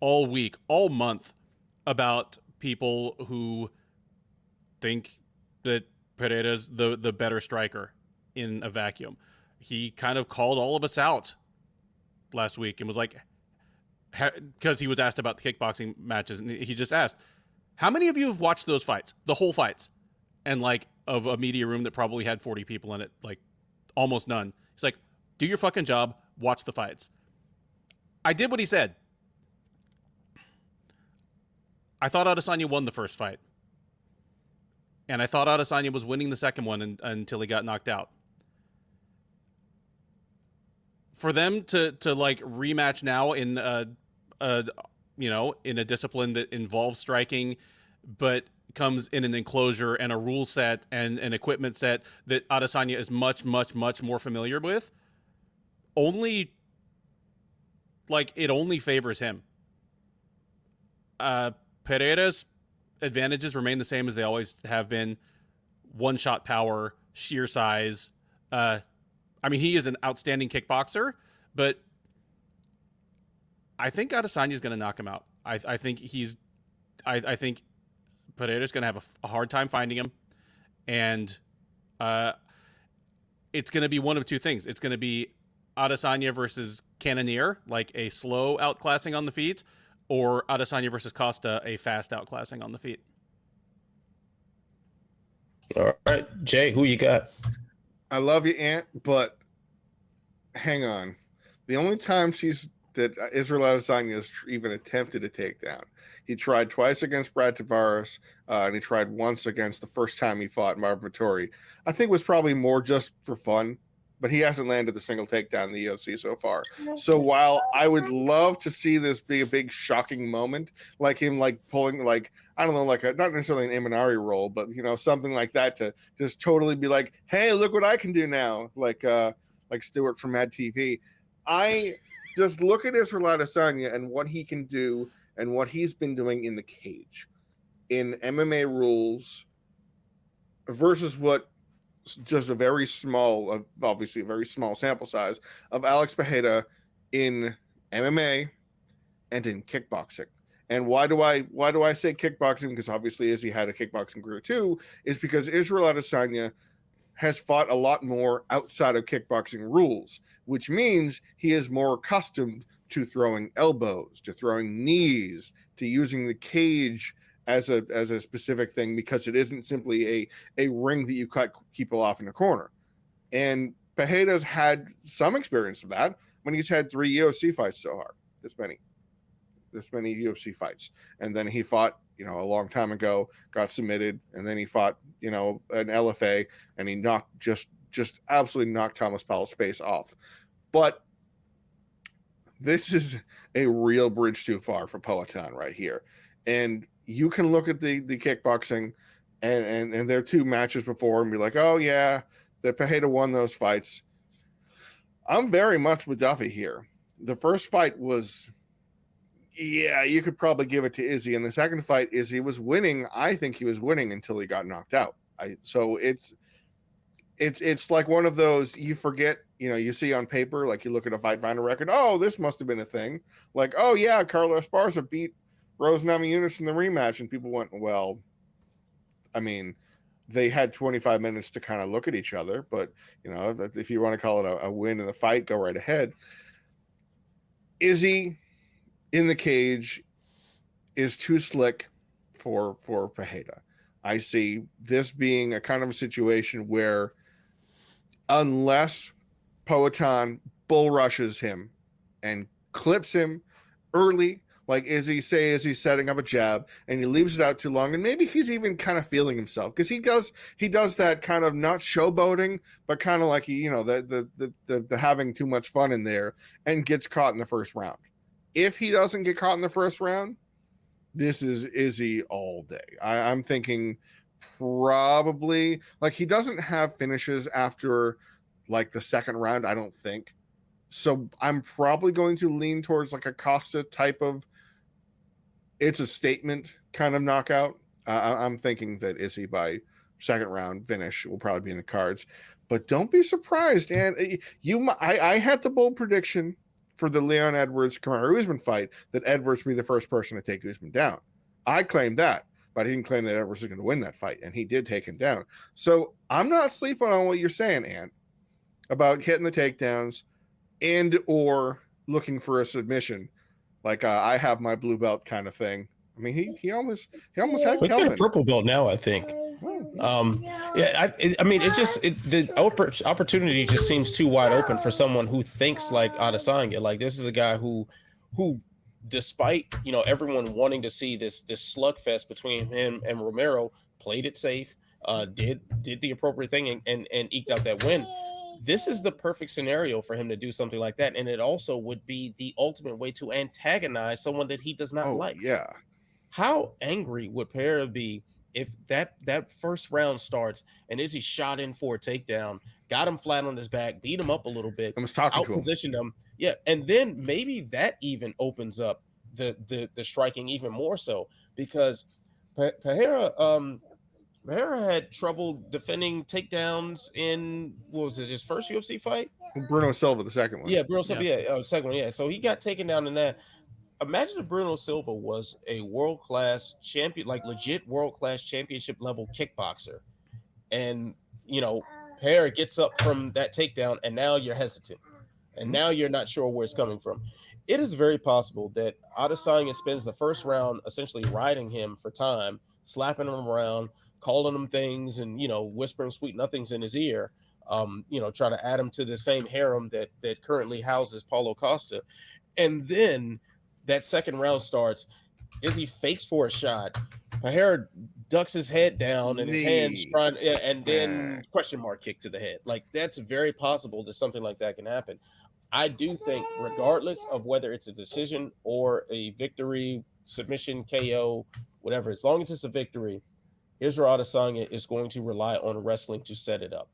all week, all month about people who think that Pereira's the better striker in a vacuum. He kind of called all of us out last week and was like, because he was asked about the kickboxing matches, and he just asked, how many of you have watched those fights, the whole fights? And like, of a media room that probably had 40 people in it, like almost none. He's like, do your fucking job, watch the fights. I did what he said. I thought Adesanya won the first fight. And I thought Adesanya was winning the second one until he got knocked out. For them to like rematch now in in a discipline that involves striking, but comes in an enclosure and a rule set and an equipment set that Adesanya is much, much, much more familiar with, only favors him. Pereira's advantages remain the same as they always have been. One-shot power, sheer size. I mean, he is an outstanding kickboxer, but I think Adesanya is going to knock him out. I think Pereira's going to have a hard time finding him, and it's going to be one of two things. It's going to be Adesanya versus Cannonier, like a slow outclassing on the feet, or Adesanya versus Costa, a fast outclassing on the feet. All right, Jay, who you got? I love you, Ant, but hang on. The only time that Israel Adesanya has even attempted a takedown, he tried twice against Brad Tavares, and he tried once against the first time he fought Marvin Vettori. I think it was probably more just for fun, but he hasn't landed a single takedown in the UFC so far. So while I would love to see this be a big shocking moment, like him like pulling like, I don't know, like not necessarily an Imanari roll, but you know, something like that to just totally be like, hey, look what I can do now, like Stewart from Mad TV. I just look at Israel Adesanya and what he can do and what he's been doing in the cage, in MMA rules, versus what just a very small, obviously a very small sample size of Alex Pereira in MMA, and in kickboxing. And why do I say kickboxing? Because obviously Izzy had a kickboxing career too, is because Israel Adesanya has fought a lot more outside of kickboxing rules, which means he is more accustomed to throwing elbows, to throwing knees, to using the cage as a specific thing, because it isn't simply a ring that you cut people off in the corner. And Pereira's had some experience of that when he's had 3 UFC fights so far, this many UFC fights. And then he fought, a long time ago, got submitted, and then he fought, an LFA, and he just absolutely knocked Thomas Powell's face off. But this is a real bridge too far for Poatan right here. And you can look at the kickboxing and their 2 matches before and be like, oh yeah, that Pereira won those fights. I'm very much with Duffy here. The first fight was, yeah, you could probably give it to Izzy. And the second fight, Izzy was winning. I think he was winning until he got knocked out. So it's like one of those, you forget, you see on paper, like you look at a Fight Finder record, oh, this must have been a thing. Like, oh yeah, Carla Esparza beat Rose Namajunas in the rematch, and people went, well, I mean, they had 25 minutes to kind of look at each other, but if you want to call it a win in the fight, go right ahead. Izzy in the cage is too slick for Pereira. I see this being a kind of a situation where unless Poatan bull rushes him and clips him early, like Izzy's setting up a jab and he leaves it out too long, and maybe he's even kind of feeling himself, because he does that kind of not showboating, but kind of like the having too much fun in there, and gets caught in the first round. If he doesn't get caught in the first round, this is Izzy all day. I'm thinking probably, like, he doesn't have finishes after like the second round, I don't think. So I'm probably going to lean towards like a Costa type of, it's a statement kind of knockout. I'm thinking that Izzy by second round finish will probably be in the cards. But don't be surprised. And I had the bold prediction for the Leon Edwards-Kamaru Usman fight that Edwards would be the first person to take Usman down. I claimed that, but I didn't claim that Edwards was going to win that fight, and he did take him down. So I'm not sleeping on what you're saying, Ant, about hitting the takedowns and or looking for a submission, like I have my blue belt kind of thing. I mean, he almost had He's got a purple belt now, I think. I mean, the opportunity just seems too wide open for someone who thinks like Adesanya. Like, this is a guy who despite everyone wanting to see this slugfest between him and Romero, played it safe, did the appropriate thing and eked out that win. This is the perfect scenario for him to do something like that, and it also would be the ultimate way to antagonize someone that he does not like. Yeah. How angry would Pereira be if that first round starts and Izzy shot in for a takedown, got him flat on his back, beat him up a little bit, I was talking to him, positioned him, yeah, and then maybe that even opens up the striking even more so, because Pereira had trouble defending takedowns in, what was it, his first UFC fight? Bruno Silva, the second one. Yeah, Bruno Silva, second one, yeah. So he got taken down in that. Imagine if Bruno Silva was a world-class champion, like legit world-class championship level kickboxer, and Pereira gets up from that takedown, and now you're hesitant, and now you're not sure where it's coming from. It is very possible that Adesanya spends the first round essentially riding him for time, slapping him around, calling him things, and whispering sweet nothings in his ear, try to add him to the same harem that currently houses Paulo Costa. And then that second round starts, Izzy fakes for a shot, Pereira ducks his head down and his hands trying, and then question mark kick to the head. Like, that's very possible that something like that can happen. I do think, regardless of whether it's a decision or a victory, submission, KO, whatever, as long as it's a victory, Israel Adesanya is going to rely on wrestling to set it up.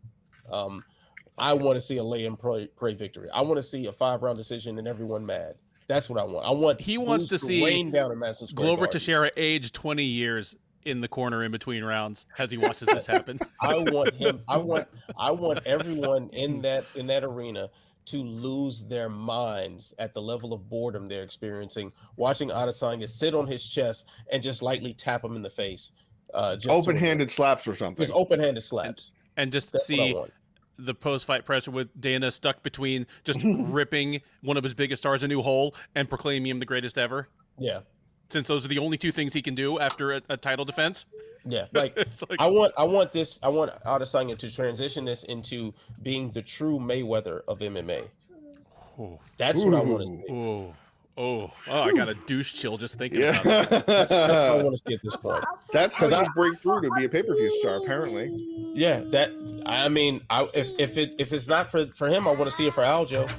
I want to see a lay and pray victory. I want to see a 5-round decision and everyone mad. That's what I want. He wants to see rain down in Madison Square Glover Garden. Teixeira age 20 years in the corner in between rounds as he watches this happen. I want him. I want everyone in that arena to lose their minds at the level of boredom they're experiencing watching Adesanya sit on his chest and just lightly tap him in the face. Just Open-handed slaps or something. Just open-handed slaps. And just That's what I see want. the post-fight pressure with Dana stuck between just ripping one of his biggest stars a new hole and proclaiming him the greatest ever. Yeah. Since those are the only two things he can do after a title defense. Yeah, like, I want Adesanya to transition this into being the true Mayweather of MMA. Oh. That's what I want to see. Oh, I got a douche chill just thinking about it. That's what I want to see at this point. That's how you break through to be a pay-per-view star, apparently. Yeah, if it's not for him, I want to see it for Aljo.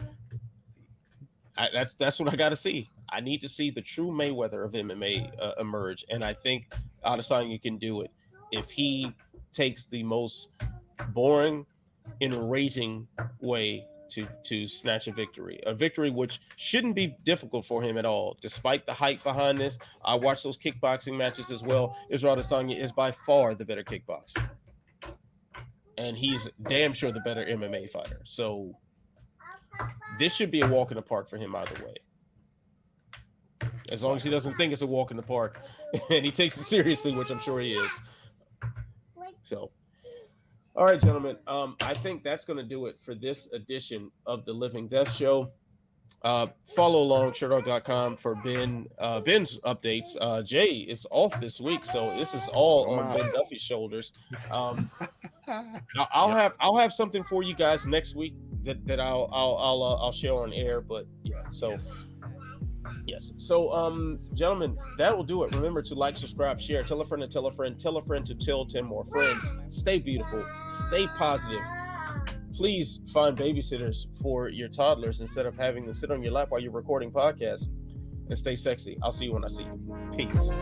That's what I got to see. I need to see the true Mayweather of MMA emerge, and I think Adesanya can do it if he takes the most boring, enraging way to snatch a victory which shouldn't be difficult for him at all, despite the hype behind this. I watched those kickboxing matches as well. Israel Adesanya is by far the better kickboxer, and he's damn sure the better MMA fighter. So this should be a walk in the park for him either way. As long as he doesn't think it's a walk in the park and he takes it seriously, which I'm sure he is. So, all right, gentlemen. I think that's going to do it for this edition of the Living Death Show. Follow along sherdog.com for Ben's updates. Jay is off this week, so this is all on Ben Duffy's shoulders. I'll have something for you guys next week that I'll share on air. But yeah, so. Yes. So, gentlemen, that will do it. Remember to like, subscribe, share, tell a friend to tell a friend to tell 10 more friends. Stay beautiful. Stay positive. Please find babysitters for your toddlers instead of having them sit on your lap while you're recording podcasts. And stay sexy. I'll see you when I see you. Peace.